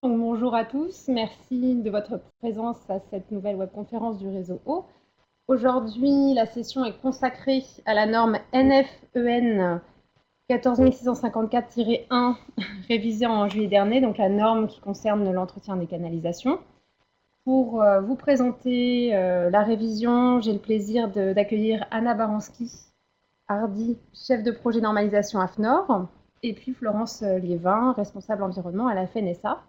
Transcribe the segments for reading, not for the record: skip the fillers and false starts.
Donc, bonjour à tous, merci de votre présence à cette nouvelle webconférence du réseau O. Aujourd'hui, la session est consacrée à la norme NFEN 14654-1 révisée en juillet dernier, donc la norme qui concerne l'entretien des canalisations. Pour vous présenter la révision, j'ai le plaisir d'accueillir Anna Baranski-Hardy, chef de projet normalisation AFNOR, et puis Florence Liévin, responsable environnement à la FNSA.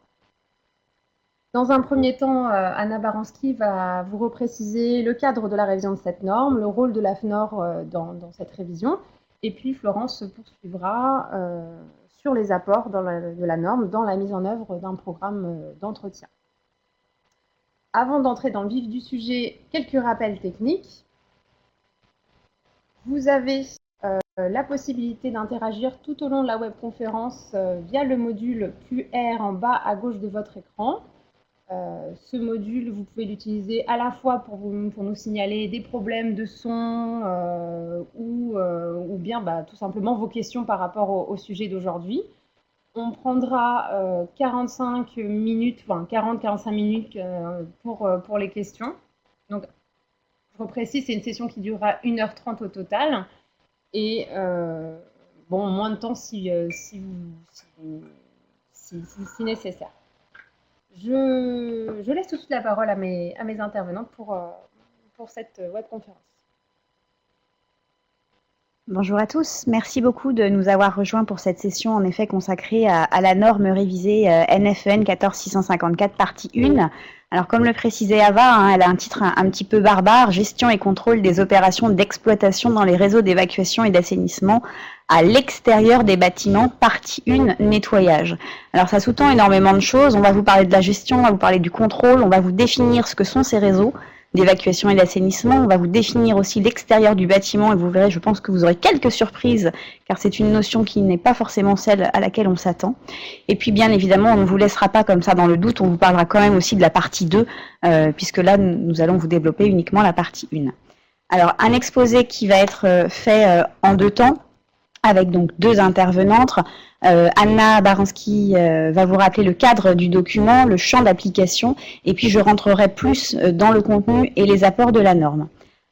Dans un premier temps, Anna Baranski va vous repréciser le cadre de la révision de cette norme, le rôle de l'AFNOR dans cette révision, et puis Florence poursuivra sur les apports de la norme dans la mise en œuvre d'un programme d'entretien. Avant d'entrer dans le vif du sujet, quelques rappels techniques. Vous avez la possibilité d'interagir tout au long de la webconférence via le module QR en bas à gauche de votre écran. Ce module, vous pouvez l'utiliser à la fois pour nous signaler des problèmes de son ou bien tout simplement vos questions par rapport au sujet d'aujourd'hui. On prendra 45 minutes, enfin 40-45 minutes pour les questions. Donc, je reprécise, c'est une session qui durera 1h30 au total. Et moins de temps si nécessaire. Je laisse tout de suite la parole à mes intervenantes pour cette webconférence. Bonjour à tous, merci beaucoup de nous avoir rejoints pour cette session en effet consacrée à la norme révisée NFEN 14654 partie 1. Alors comme le précisait Ava, elle a un titre un petit peu barbare, gestion et contrôle des opérations d'exploitation dans les réseaux d'évacuation et d'assainissement à l'extérieur des bâtiments, partie 1, nettoyage. Alors ça sous-tend énormément de choses, on va vous parler de la gestion, on va vous parler du contrôle, on va vous définir ce que sont ces réseaux d'évacuation et d'assainissement. On va vous définir aussi l'extérieur du bâtiment et vous verrez, je pense que vous aurez quelques surprises car c'est une notion qui n'est pas forcément celle à laquelle on s'attend. Et puis bien évidemment, on ne vous laissera pas comme ça dans le doute, on vous parlera quand même aussi de la partie 2 puisque là, nous allons vous développer uniquement la partie 1. Alors, un exposé qui va être fait en 2 temps avec donc 2 intervenantes. Anna Baranski va vous rappeler le cadre du document, le champ d'application, et puis je rentrerai plus dans le contenu et les apports de la norme.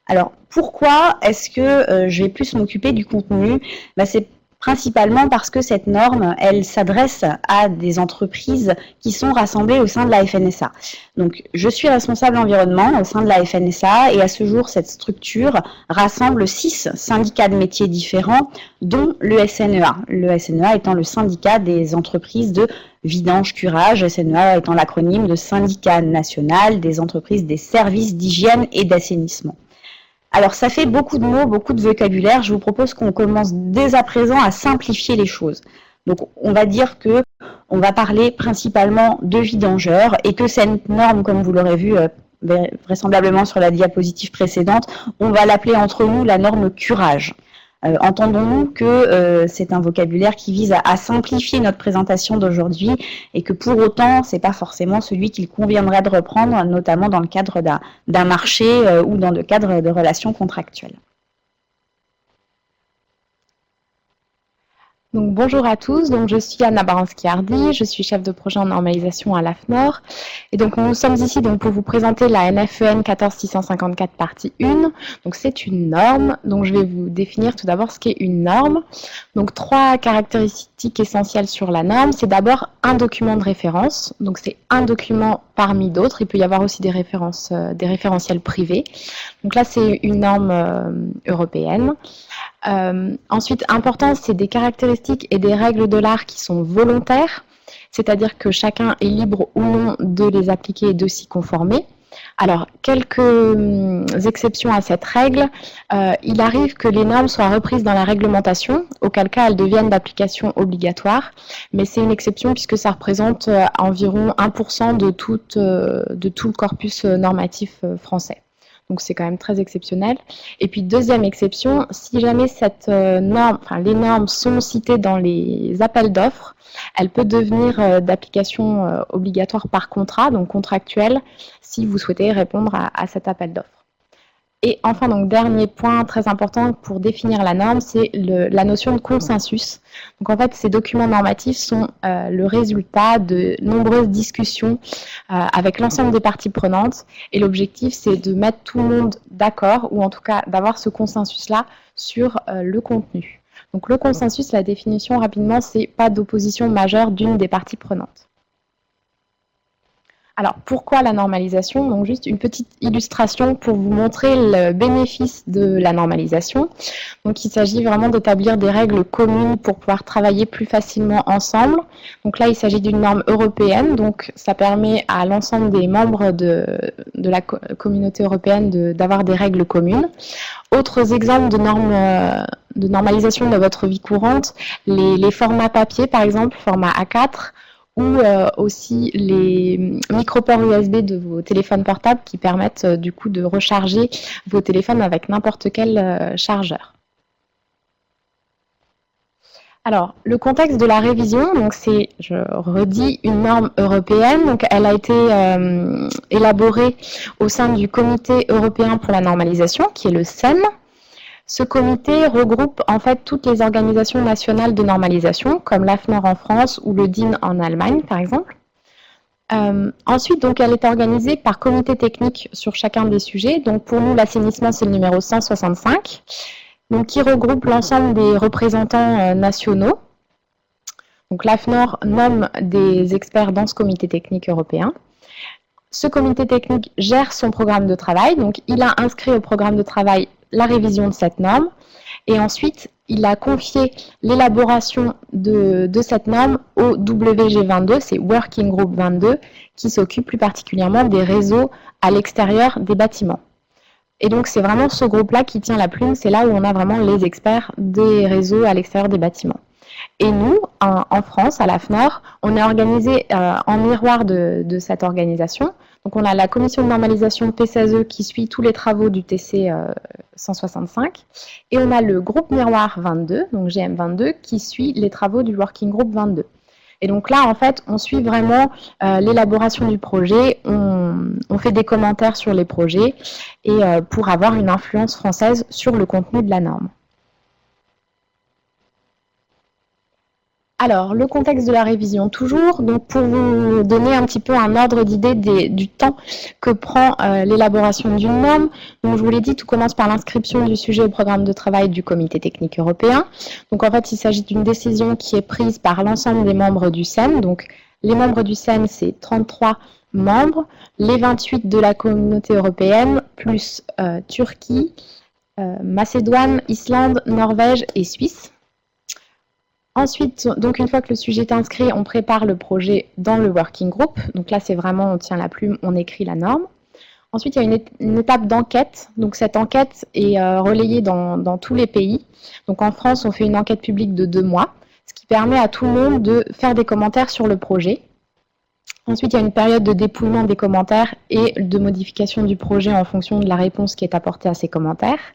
Alors, pourquoi est-ce que je vais plus m'occuper du contenu? C'est principalement parce que cette norme, elle s'adresse à des entreprises qui sont rassemblées au sein de la FNSA. Donc, je suis responsable environnement au sein de la FNSA et à ce jour, cette structure rassemble 6 syndicats de métiers différents, dont le SNEA. Le SNEA étant le syndicat des entreprises de vidange curage, SNEA étant l'acronyme de Syndicat national des entreprises des services d'hygiène et d'assainissement. Alors, ça fait beaucoup de mots, beaucoup de vocabulaire. Je vous propose qu'on commence dès à présent à simplifier les choses. Donc, on va dire que on va parler principalement de vidangeurs et que cette norme, comme vous l'aurez vu vraisemblablement sur la diapositive précédente, on va l'appeler entre nous la norme curage. Entendons-nous que c'est un vocabulaire qui vise à simplifier notre présentation d'aujourd'hui et que pour autant, ce n'est pas forcément celui qu'il conviendrait de reprendre, notamment dans le cadre d'un marché ou dans le cadre de relations contractuelles. Donc, bonjour à tous, donc, je suis Anna Baranski-Hardy, je suis chef de projet en normalisation à l'AFNOR. Et donc nous sommes ici donc, pour vous présenter la NFEN 14654 partie 1. Donc c'est une norme, donc je vais vous définir tout d'abord ce qu'est une norme. Donc 3 caractéristiques essentielles sur la norme, c'est d'abord un document de référence, donc c'est un document parmi d'autres, il peut y avoir aussi des référentiels privés. Donc là c'est une norme européenne. Ensuite, important, c'est des caractéristiques et des règles de l'art qui sont volontaires, c'est-à-dire que chacun est libre ou non de les appliquer et de s'y conformer. Alors, quelques exceptions à cette règle. Il arrive que les normes soient reprises dans la réglementation, auquel cas elles deviennent d'application obligatoire, mais c'est une exception puisque ça représente environ 1% de tout le corpus normatif français. Donc c'est quand même très exceptionnel. Et puis deuxième exception, si jamais cette norme, les normes sont citées dans les appels d'offres, elle peut devenir d'application obligatoire par contrat, donc contractuelle, si vous souhaitez répondre à cet appel d'offres. Et enfin, donc, dernier point très important pour définir la norme, c'est la notion de consensus. Donc, en fait, ces documents normatifs sont le résultat de nombreuses discussions avec l'ensemble des parties prenantes. Et l'objectif, c'est de mettre tout le monde d'accord, ou en tout cas d'avoir ce consensus-là sur le contenu. Donc, le consensus, la définition rapidement, c'est pas d'opposition majeure d'une des parties prenantes. Alors, pourquoi la normalisation? Donc, juste une petite illustration pour vous montrer le bénéfice de la normalisation. Donc, il s'agit vraiment d'établir des règles communes pour pouvoir travailler plus facilement ensemble. Donc là, il s'agit d'une norme européenne. Donc, ça permet à l'ensemble des membres de la communauté européenne d'avoir des règles communes. Autres exemples de normes de normalisation de votre vie courante, les formats papier, par exemple, format A4, ou aussi les micro-ports USB de vos téléphones portables qui permettent du coup de recharger vos téléphones avec n'importe quel chargeur. Alors, le contexte de la révision, donc c'est, je redis, une norme européenne. Donc, elle a été élaborée au sein du Comité européen pour la normalisation, qui est le CEN. Ce comité regroupe en fait toutes les organisations nationales de normalisation, comme l'AFNOR en France ou le DIN en Allemagne, par exemple. Ensuite, donc, elle est organisée par comité technique sur chacun des sujets. Donc, pour nous, l'assainissement, c'est le numéro 165, donc, qui regroupe l'ensemble des représentants nationaux. Donc, l'AFNOR nomme des experts dans ce comité technique européen. Ce comité technique gère son programme de travail. Donc, il a inscrit au programme de travail la révision de cette norme et ensuite il a confié l'élaboration de cette norme au WG22, c'est Working Group 22, qui s'occupe plus particulièrement des réseaux à l'extérieur des bâtiments. Et donc c'est vraiment ce groupe-là qui tient la plume, c'est là où on a vraiment les experts des réseaux à l'extérieur des bâtiments. Et nous, en France, à l'AFNOR, on est organisé en miroir de cette organisation. Donc on a la commission de normalisation P16E qui suit tous les travaux du TC 165 et on a le groupe miroir 22, donc GM22, qui suit les travaux du Working Group 22. Et donc là, en fait, on suit vraiment l'élaboration du projet, on fait des commentaires sur les projets et pour avoir une influence française sur le contenu de la norme. Alors, le contexte de la révision, toujours, donc pour vous donner un petit peu un ordre d'idée du temps que prend l'élaboration d'une norme. Donc, je vous l'ai dit, tout commence par l'inscription du sujet au programme de travail du Comité technique européen. Donc, en fait, il s'agit d'une décision qui est prise par l'ensemble des membres du CEN. Donc, les membres du CEN, c'est 33 membres, les 28 de la communauté européenne, plus Turquie, Macédoine, Islande, Norvège et Suisse. Ensuite, donc une fois que le sujet est inscrit, on prépare le projet dans le working group. Donc là, c'est vraiment, on tient la plume, on écrit la norme. Ensuite, il y a une étape d'enquête. Donc cette enquête est relayée dans tous les pays. Donc en France, on fait une enquête publique de 2 mois, ce qui permet à tout le monde de faire des commentaires sur le projet. Ensuite, il y a une période de dépouillement des commentaires et de modification du projet en fonction de la réponse qui est apportée à ces commentaires.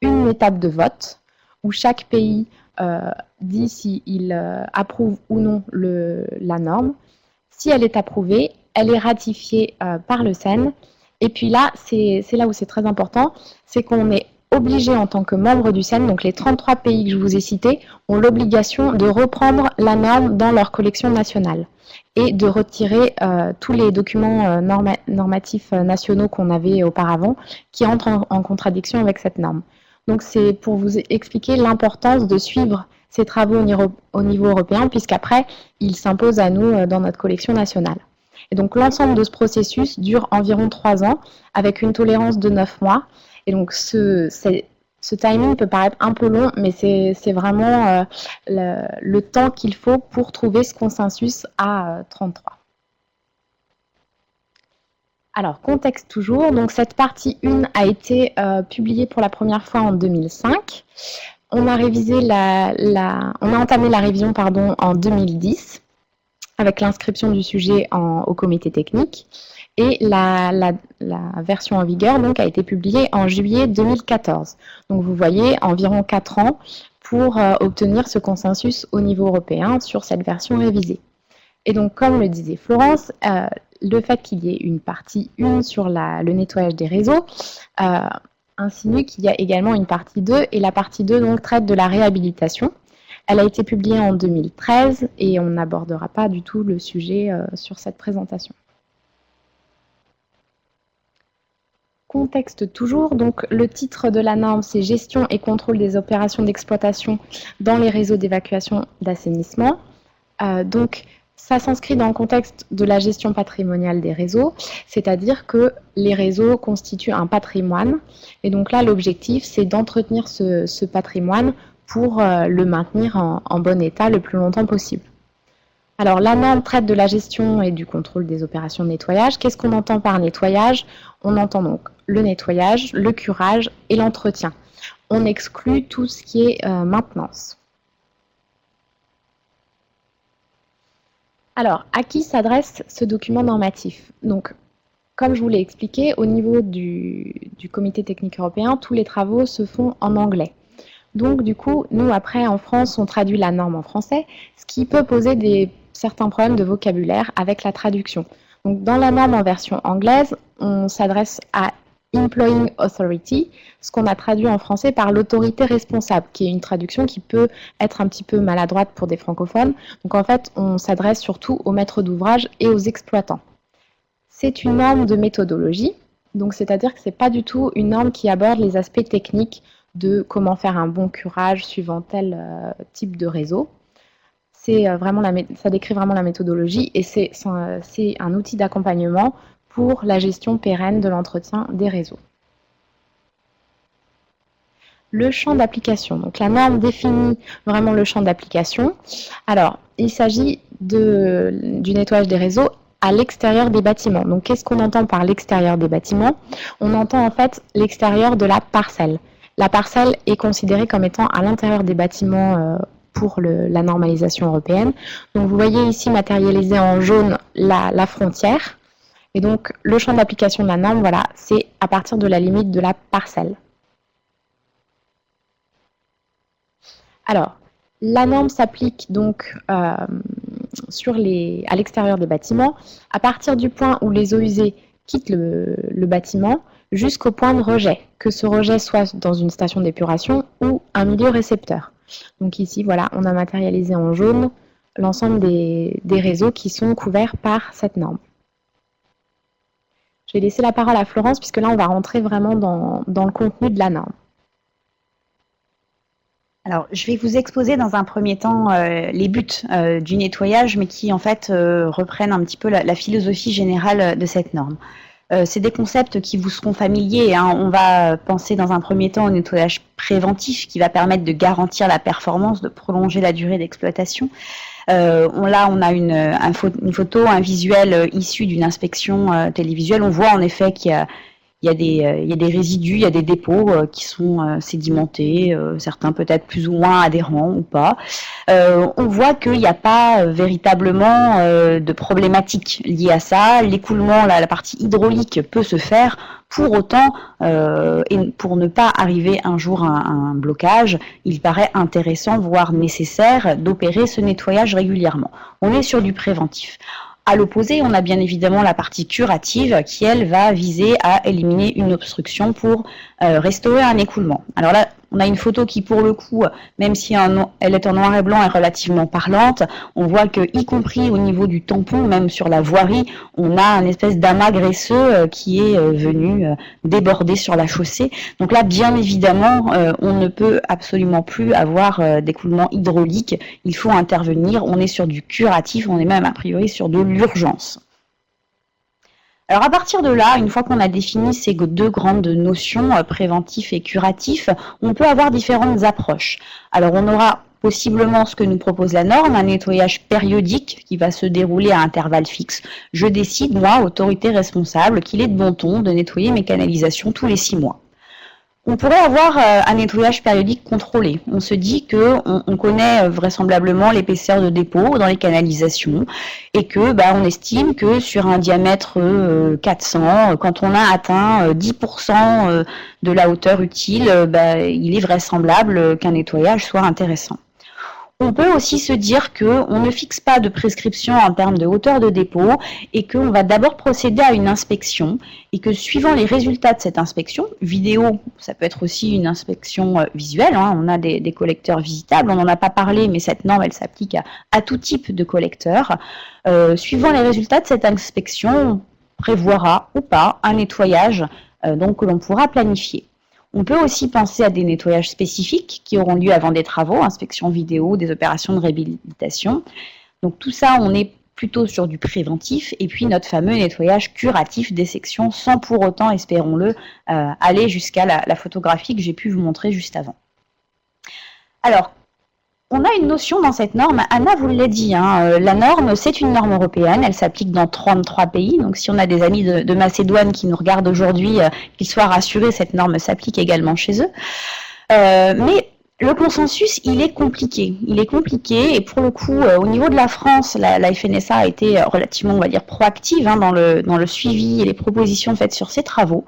Une étape de vote, où chaque pays dit s'il approuve ou non la norme. Si elle est approuvée, elle est ratifiée par le CEN. Et puis là, c'est là où c'est très important, c'est qu'on est obligé en tant que membre du CEN, donc les 33 pays que je vous ai cités, ont l'obligation de reprendre la norme dans leur collection nationale et de retirer tous les documents normatifs nationaux qu'on avait auparavant qui entrent en contradiction avec cette norme. Donc c'est pour vous expliquer l'importance de suivre ces travaux au niveau européen, puisqu'après, ils s'imposent à nous dans notre collection nationale. Et donc l'ensemble de ce processus dure environ 3 ans, avec une tolérance de 9 mois. Et donc ce timing peut paraître un peu long, mais c'est vraiment le temps qu'il faut pour trouver ce consensus à 33. Alors, contexte toujours, donc cette partie 1 a été publiée pour la première fois en 2005. On a entamé la révision en 2010 avec l'inscription du sujet au comité technique et la version en vigueur donc, a été publiée en juillet 2014. Donc vous voyez, environ 4 ans pour obtenir ce consensus au niveau européen sur cette version révisée. Et donc, comme le disait Florence, le fait qu'il y ait une partie 1 sur le nettoyage des réseaux insinue qu'il y a également une partie 2, et la partie 2 donc, traite de la réhabilitation. Elle a été publiée en 2013 et on n'abordera pas du tout le sujet sur cette présentation. Contexte toujours, donc le titre de la norme c'est gestion et contrôle des opérations d'exploitation dans les réseaux d'évacuation d'assainissement. Donc ça s'inscrit dans le contexte de la gestion patrimoniale des réseaux, c'est-à-dire que les réseaux constituent un patrimoine, et donc là l'objectif c'est d'entretenir ce patrimoine pour le maintenir en bon état le plus longtemps possible. Alors la norme traite de la gestion et du contrôle des opérations de nettoyage. Qu'est-ce qu'on entend par nettoyage? On entend donc le nettoyage, le curage et l'entretien. On exclut tout ce qui est maintenance. Alors, à qui s'adresse ce document normatif? Donc, comme je vous l'ai expliqué, au niveau du Comité technique européen, tous les travaux se font en anglais. Donc, du coup, nous, après, en France, on traduit la norme en français, ce qui peut poser certains problèmes de vocabulaire avec la traduction. Donc, dans la norme en version anglaise, on s'adresse à Employing Authority, ce qu'on a traduit en français par l'autorité responsable, qui est une traduction qui peut être un petit peu maladroite pour des francophones. Donc en fait, on s'adresse surtout aux maîtres d'ouvrage et aux exploitants. C'est une norme de méthodologie, donc c'est-à-dire que ce n'est pas du tout une norme qui aborde les aspects techniques de comment faire un bon curage suivant tel type de réseau. Ça décrit vraiment la méthodologie et c'est un outil d'accompagnement pour la gestion pérenne de l'entretien des réseaux. Le champ d'application. Donc la norme définit vraiment le champ d'application. Alors, il s'agit du nettoyage des réseaux à l'extérieur des bâtiments. Donc qu'est-ce qu'on entend par l'extérieur des bâtiments? On entend en fait l'extérieur de la parcelle. La parcelle est considérée comme étant à l'intérieur des bâtiments pour la normalisation européenne. Donc vous voyez ici matérialisé en jaune la frontière. Et donc, le champ d'application de la norme, voilà, c'est à partir de la limite de la parcelle. Alors, la norme s'applique donc à l'extérieur des bâtiments, à partir du point où les eaux usées quittent le bâtiment, jusqu'au point de rejet, que ce rejet soit dans une station d'épuration ou un milieu récepteur. Donc ici, voilà, on a matérialisé en jaune l'ensemble des réseaux qui sont couverts par cette norme. Je vais laisser la parole à Florence, puisque là, on va rentrer vraiment dans le contenu de la norme. Alors, je vais vous exposer dans un premier temps les buts du nettoyage, mais qui, en fait, reprennent un petit peu la philosophie générale de cette norme. C'est des concepts qui vous seront familiers, hein. On va penser dans un premier temps au nettoyage préventif, qui va permettre de garantir la performance, de prolonger la durée d'exploitation. Là, on a une photo, un visuel issu d'une inspection télévisuelle. On voit en effet qu'il y a des résidus, il y a des dépôts qui sont sédimentés, certains peut-être plus ou moins adhérents ou pas. On voit qu'il n'y a pas véritablement de problématique liée à ça. L'écoulement, la partie hydraulique peut se faire. Pour autant, et pour ne pas arriver un jour à un blocage, il paraît intéressant, voire nécessaire, d'opérer ce nettoyage régulièrement. On est sur du préventif. À l'opposé, on a bien évidemment la partie curative qui, elle, va viser à éliminer une obstruction pour restaurer un écoulement. Alors là, on a une photo qui, pour le coup, même si elle est en noir et blanc, est relativement parlante. On voit que, y compris au niveau du tampon, même sur la voirie, on a une espèce d'amas graisseux qui est venu déborder sur la chaussée. Donc là, bien évidemment, on ne peut absolument plus avoir d'écoulement hydraulique. Il faut intervenir. On est sur du curatif. On est même a priori sur de l'urgence. Alors à partir de là, une fois qu'on a défini ces deux grandes notions, préventif et curatif, on peut avoir différentes approches. Alors on aura possiblement ce que nous propose la norme, un nettoyage périodique qui va se dérouler à intervalles fixes. Je décide, moi, autorité responsable, qu'il est de bon ton de nettoyer mes canalisations tous les 6 mois. On pourrait avoir un nettoyage périodique contrôlé. On se dit qu'on connaît vraisemblablement l'épaisseur de dépôt dans les canalisations et que on estime que sur un diamètre 400, quand on a atteint 10% de la hauteur utile, il est vraisemblable qu'un nettoyage soit intéressant. On peut aussi se dire qu'on ne fixe pas de prescription en termes de hauteur de dépôt et qu'on va d'abord procéder à une inspection et que suivant les résultats de cette inspection, vidéo, ça peut être aussi une inspection visuelle, hein, on a des collecteurs visitables, on n'en a pas parlé, mais cette norme, elle s'applique à tout type de collecteur. Suivant les résultats de cette inspection, on prévoira ou pas un nettoyage donc, que l'on pourra planifier. On peut aussi penser à des nettoyages spécifiques qui auront lieu avant des travaux, inspection vidéo, des opérations de réhabilitation. Donc tout ça, on est plutôt sur du préventif et puis notre fameux nettoyage curatif des sections sans pour autant, espérons-le, aller jusqu'à la photographie que j'ai pu vous montrer juste avant. Alors, on a une notion dans cette norme, Anna vous l'a dit, hein, la norme c'est une norme européenne, elle s'applique dans 33 pays, donc si on a des amis de Macédoine qui nous regardent aujourd'hui, qu'ils soient rassurés, cette norme s'applique également chez eux. Mais le consensus, il est compliqué et pour le coup, au niveau de la France, la FNSA a été relativement, on va dire, proactive hein, dans le suivi et les propositions faites sur ces travaux.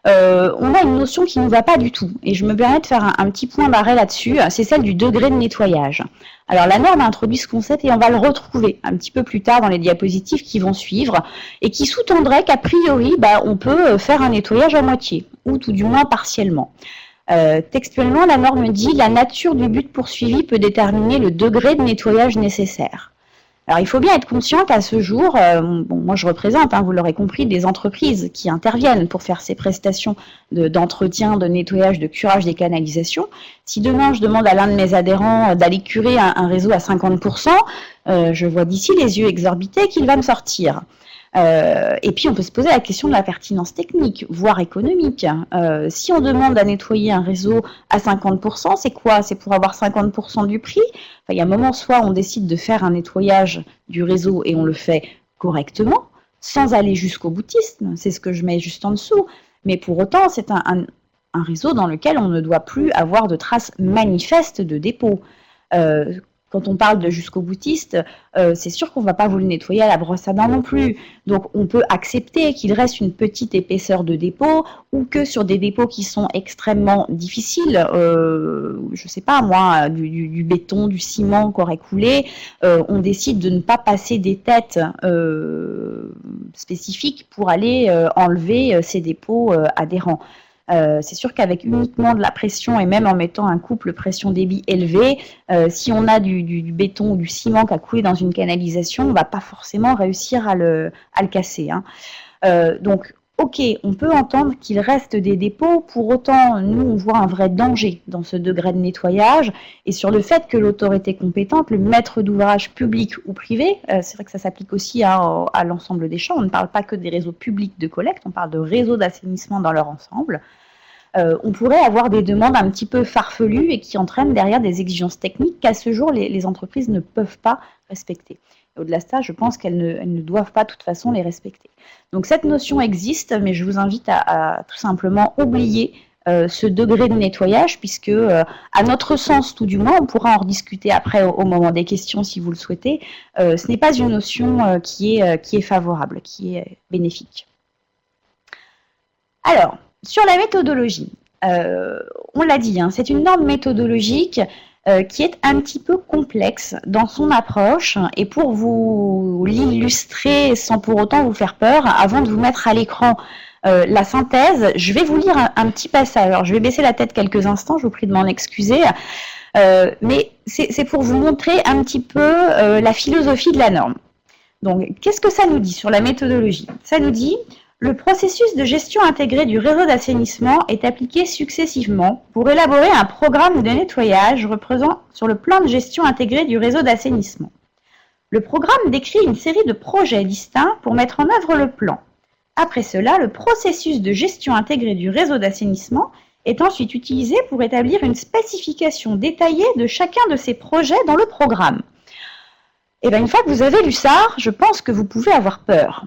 On a une notion qui ne nous va pas du tout, et je me permets de faire un petit point barré là-dessus, c'est celle du degré de nettoyage. Alors la norme a introduit ce concept et on va le retrouver un petit peu plus tard dans les diapositives qui vont suivre, et qui sous-tendrait qu'a priori, on peut faire un nettoyage à moitié, ou tout du moins partiellement. Textuellement, la norme dit « La nature du but poursuivi peut déterminer le degré de nettoyage nécessaire ». Alors, il faut bien être conscient qu'à ce jour, moi je représente, hein, vous l'aurez compris, des entreprises qui interviennent pour faire ces prestations d'entretien, de nettoyage, de curage des canalisations. Si demain je demande à l'un de mes adhérents d'aller curer un réseau à 50%, je vois d'ici les yeux exorbités qu'il va me sortir. Et puis on peut se poser la question de la pertinence technique, voire économique. Si on demande à nettoyer un réseau à 50%, c'est quoi? C'est pour avoir 50% du prix? Enfin, il y a un moment, soit on décide de faire un nettoyage du réseau et on le fait correctement, sans aller jusqu'au boutisme, c'est ce que je mets juste en dessous, mais pour autant c'est un réseau dans lequel on ne doit plus avoir de traces manifestes de dépôt. Quand on parle de jusqu'au boutiste, c'est sûr qu'on ne va pas vous le nettoyer à la brosse à dents non plus. Donc on peut accepter qu'il reste une petite épaisseur de dépôt ou que sur des dépôts qui sont extrêmement difficiles, je ne sais pas moi, du béton, du ciment qui aurait coulé, on décide de ne pas passer des têtes spécifiques pour aller enlever ces dépôts adhérents. C'est sûr qu'avec uniquement de la pression et même en mettant un couple pression-débit élevé, si on a du béton ou du ciment qui a coulé dans une canalisation, on ne va pas forcément réussir à le casser. Hein. Donc, ok, on peut entendre qu'il reste des dépôts, pour autant, nous, on voit un vrai danger dans ce degré de nettoyage et sur le fait que l'autorité compétente, le maître d'ouvrage public ou privé, c'est vrai que ça s'applique aussi à l'ensemble des champs, on ne parle pas que des réseaux publics de collecte, on parle de réseaux d'assainissement dans leur ensemble. On pourrait avoir des demandes un petit peu farfelues et qui entraînent derrière des exigences techniques qu'à ce jour, les entreprises ne peuvent pas respecter. Au-delà de ça, je pense qu'elles ne doivent pas de toute façon les respecter. Donc cette notion existe, mais je vous invite à tout simplement oublier ce degré de nettoyage, puisque à notre sens, tout du moins, on pourra en rediscuter après au moment des questions si vous le souhaitez, ce n'est pas une notion qui est favorable, qui est bénéfique. Alors, sur la méthodologie, on l'a dit, hein, c'est une norme méthodologique qui est un petit peu complexe dans son approche, et pour vous l'illustrer sans pour autant vous faire peur, avant de vous mettre à l'écran la synthèse, je vais vous lire un petit passage. Alors je vais baisser la tête quelques instants, je vous prie de m'en excuser, mais c'est pour vous montrer un petit peu la philosophie de la norme. Donc qu'est-ce que ça nous dit sur la méthodologie? Ça nous dit: le processus de gestion intégrée du réseau d'assainissement est appliqué successivement pour élaborer un programme de nettoyage reprenant sur le plan de gestion intégrée du réseau d'assainissement. Le programme décrit une série de projets distincts pour mettre en œuvre le plan. Après cela, le processus de gestion intégrée du réseau d'assainissement est ensuite utilisé pour établir une spécification détaillée de chacun de ces projets dans le programme. Et bien, une fois que vous avez lu ça, je pense que vous pouvez avoir peur.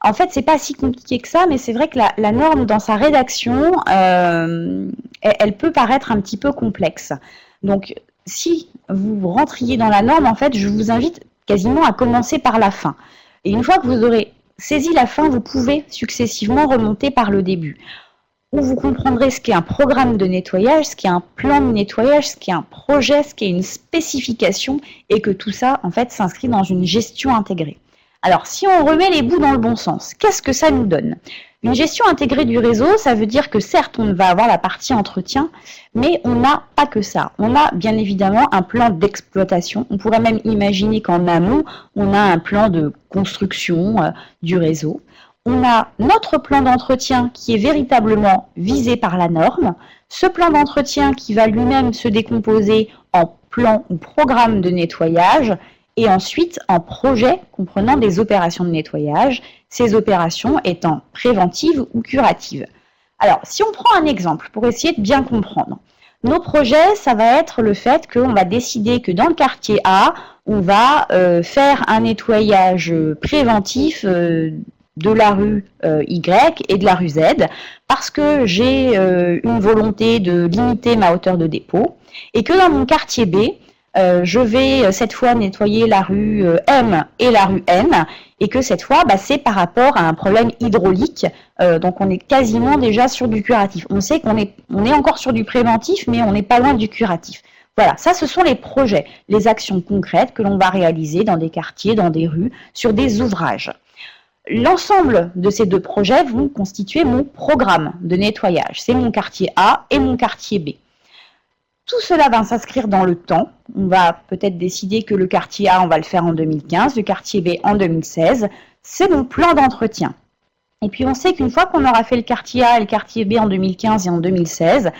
En fait, c'est pas si compliqué que ça, mais c'est vrai que la norme, dans sa rédaction, elle peut paraître un petit peu complexe. Donc, si vous rentriez dans la norme, en fait, je vous invite quasiment à commencer par la fin. Et une fois que vous aurez saisi la fin, vous pouvez successivement remonter par le début. où vous comprendrez ce qu'est un programme de nettoyage, ce qu'est un plan de nettoyage, ce qu'est un projet, ce qu'est une spécification, et que tout ça, en fait, s'inscrit dans une gestion intégrée. Alors, si on remet les bouts dans le bon sens, qu'est-ce que ça nous donne? Une gestion intégrée du réseau, ça veut dire que certes, on va avoir la partie entretien, mais on n'a pas que ça. On a bien évidemment un plan d'exploitation. On pourrait même imaginer qu'en amont, on a un plan de construction du réseau. On a notre plan d'entretien qui est véritablement visé par la norme. Ce plan d'entretien qui va lui-même se décomposer en plan ou programme de nettoyage, et ensuite en projet comprenant des opérations de nettoyage, ces opérations étant préventives ou curatives. Alors, si on prend un exemple pour essayer de bien comprendre, nos projets, ça va être le fait qu'on va décider que dans le quartier A, on va faire un nettoyage préventif de la rue Y et de la rue Z, parce que j'ai une volonté de limiter ma hauteur de dépôt, et que dans mon quartier B, je vais cette fois nettoyer la rue M et la rue N, et que cette fois, c'est par rapport à un problème hydraulique, donc on est quasiment déjà sur du curatif. On sait qu'on est encore sur du préventif, mais on n'est pas loin du curatif. Voilà, ça ce sont les projets, les actions concrètes que l'on va réaliser dans des quartiers, dans des rues, sur des ouvrages. L'ensemble de ces deux projets vont constituer mon programme de nettoyage. C'est mon quartier A et mon quartier B. Tout cela va s'inscrire dans le temps. On va peut-être décider que le quartier A, on va le faire en 2015, le quartier B en 2016. C'est mon plan d'entretien. Et puis on sait qu'une fois qu'on aura fait le quartier A et le quartier B en 2015 et en 2016,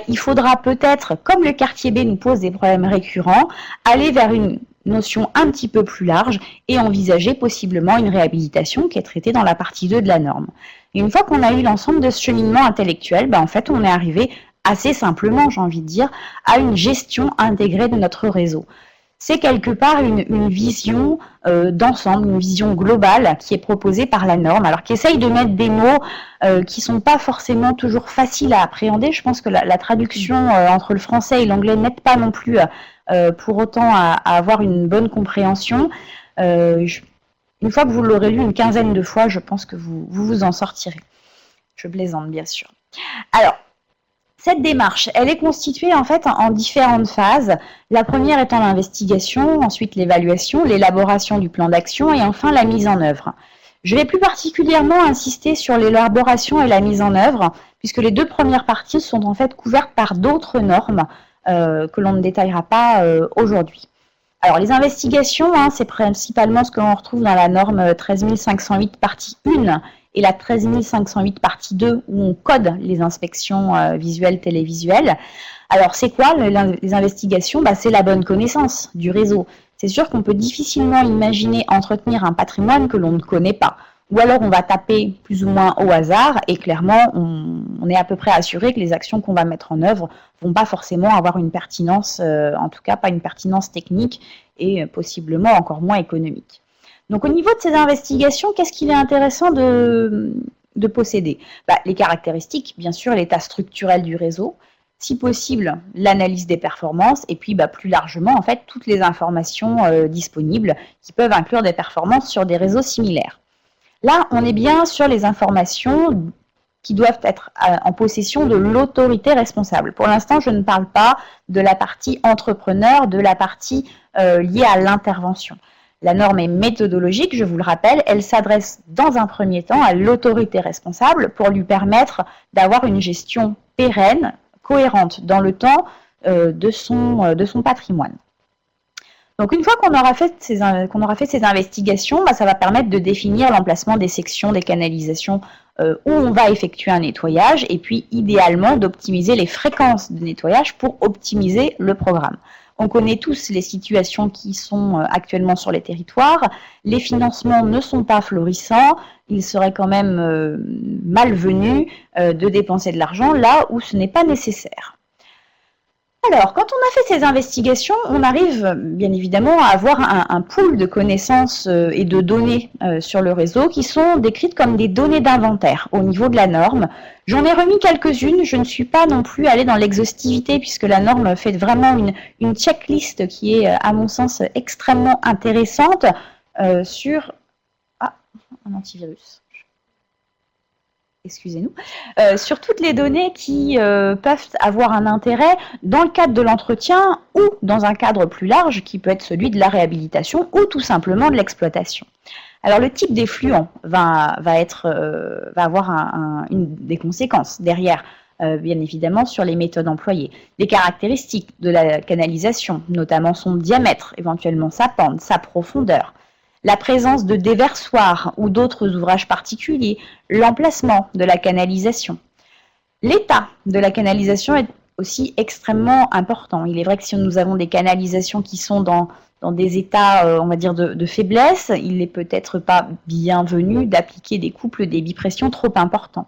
il faudra peut-être, comme le quartier B nous pose des problèmes récurrents, aller vers une notion un petit peu plus large et envisager possiblement une réhabilitation qui est traitée dans la partie 2 de la norme. Et une fois qu'on a eu l'ensemble de ce cheminement intellectuel, en fait on est arrivé assez simplement, j'ai envie de dire, à une gestion intégrée de notre réseau. C'est quelque part une vision d'ensemble, une vision globale qui est proposée par la norme, alors qui essaye de mettre des mots qui ne sont pas forcément toujours faciles à appréhender. Je pense que la traduction entre le français et l'anglais n'aide pas non plus pour autant à avoir une bonne compréhension. Une fois que vous l'aurez lu une quinzaine de fois, je pense que vous en sortirez. Je plaisante, bien sûr. Alors, cette démarche, elle est constituée en fait en différentes phases. La première étant l'investigation, ensuite l'évaluation, l'élaboration du plan d'action et enfin la mise en œuvre. Je vais plus particulièrement insister sur l'élaboration et la mise en œuvre, puisque les deux premières parties sont en fait couvertes par d'autres normes que l'on ne détaillera pas aujourd'hui. Alors les investigations, c'est principalement ce que l'on retrouve dans la norme 13508 partie 1 et la 13508 partie 2 où on code les inspections visuelles, télévisuelles. Alors c'est quoi les investigations? C'est la bonne connaissance du réseau. C'est sûr qu'on peut difficilement imaginer entretenir un patrimoine que l'on ne connaît pas. Ou alors on va taper plus ou moins au hasard et clairement on est à peu près assuré que les actions qu'on va mettre en œuvre vont pas forcément avoir une pertinence, en tout cas pas une pertinence technique et possiblement encore moins économique. Donc au niveau de ces investigations, qu'est-ce qu'il est intéressant de posséder? Les caractéristiques, bien sûr, l'état structurel du réseau, si possible l'analyse des performances et puis plus largement en fait toutes les informations disponibles qui peuvent inclure des performances sur des réseaux similaires. Là, on est bien sur les informations qui doivent être en possession de l'autorité responsable. Pour l'instant, je ne parle pas de la partie entrepreneur, de la partie liée à l'intervention. La norme est méthodologique, je vous le rappelle, elle s'adresse dans un premier temps à l'autorité responsable pour lui permettre d'avoir une gestion pérenne, cohérente dans le temps de son patrimoine. Donc une fois qu'on aura fait ces investigations, ça va permettre de définir l'emplacement des sections des canalisations où on va effectuer un nettoyage et puis idéalement d'optimiser les fréquences de nettoyage pour optimiser le programme. On connaît tous les situations qui sont actuellement sur les territoires. Les financements ne sont pas florissants. Il serait quand même malvenu de dépenser de l'argent là où ce n'est pas nécessaire. Alors, quand on a fait ces investigations, on arrive bien évidemment à avoir un pool de connaissances et de données sur le réseau qui sont décrites comme des données d'inventaire au niveau de la norme. J'en ai remis quelques-unes, je ne suis pas non plus allée dans l'exhaustivité puisque la norme fait vraiment une checklist qui est à mon sens extrêmement intéressante sur un antivirus. excusez-nous, sur toutes les données qui peuvent avoir un intérêt dans le cadre de l'entretien ou dans un cadre plus large qui peut être celui de la réhabilitation ou tout simplement de l'exploitation. Alors le type d'effluent va avoir des conséquences derrière, bien évidemment sur les méthodes employées. Les caractéristiques de la canalisation, notamment son diamètre, éventuellement sa pente, sa profondeur, la présence de déversoirs ou d'autres ouvrages particuliers, l'emplacement de la canalisation. L'état de la canalisation est aussi extrêmement important. Il est vrai que si nous avons des canalisations qui sont dans des états, on va dire, de faiblesse, il n'est peut-être pas bienvenu d'appliquer des couples débit-pression trop importants.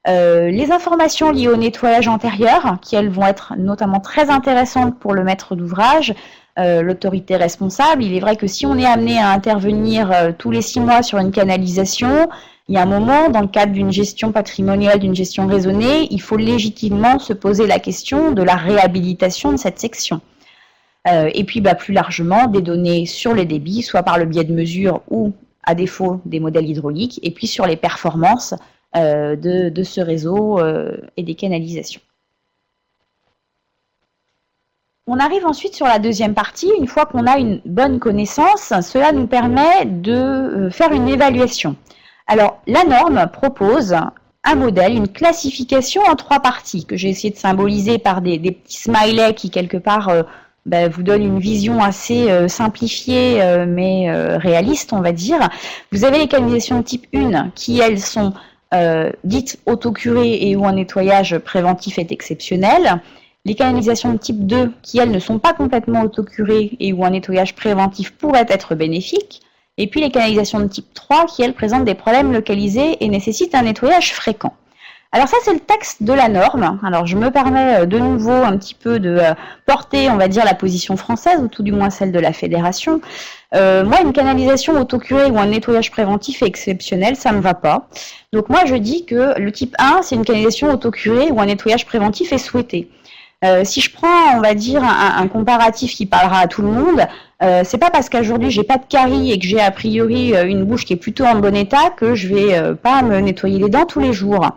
Les informations liées au nettoyage antérieur, qui elles vont être notamment très intéressantes pour le maître d'ouvrage, l'autorité responsable. Il est vrai que si on est amené à intervenir tous les 6 mois sur une canalisation, il y a un moment, dans le cadre d'une gestion patrimoniale, d'une gestion raisonnée, il faut légitimement se poser la question de la réhabilitation de cette section. Et puis plus largement, des données sur les débits, soit par le biais de mesures ou, à défaut, des modèles hydrauliques, et puis sur les performances de ce réseau et des canalisations. On arrive ensuite sur la deuxième partie. Une fois qu'on a une bonne connaissance, cela nous permet de faire une évaluation. Alors, la norme propose un modèle, une classification en 3 parties, que j'ai essayé de symboliser par des petits smileys qui, quelque part, vous donnent une vision assez simplifiée, mais réaliste, on va dire. Vous avez les canalisations de type 1, qui, elles, sont dites autocurées et où un nettoyage préventif est exceptionnel. Les canalisations de type 2, qui, elles, ne sont pas complètement autocurées et où un nettoyage préventif pourrait être bénéfique. Et puis les canalisations de type 3 qui, elles, présentent des problèmes localisés et nécessitent un nettoyage fréquent. Alors ça, c'est le texte de la norme. Alors je me permets de nouveau un petit peu de porter, on va dire, la position française, ou tout du moins celle de la fédération. Moi, une canalisation autocurée ou un nettoyage préventif exceptionnel, ça ne me va pas. Donc moi, je dis que le type 1, c'est une canalisation autocurée où un nettoyage préventif est souhaité. Si je prends, on va dire, un comparatif qui parlera à tout le monde, c'est pas parce qu'aujourd'hui j'ai pas de caries et que j'ai a priori une bouche qui est plutôt en bon état que je vais pas me nettoyer les dents tous les jours.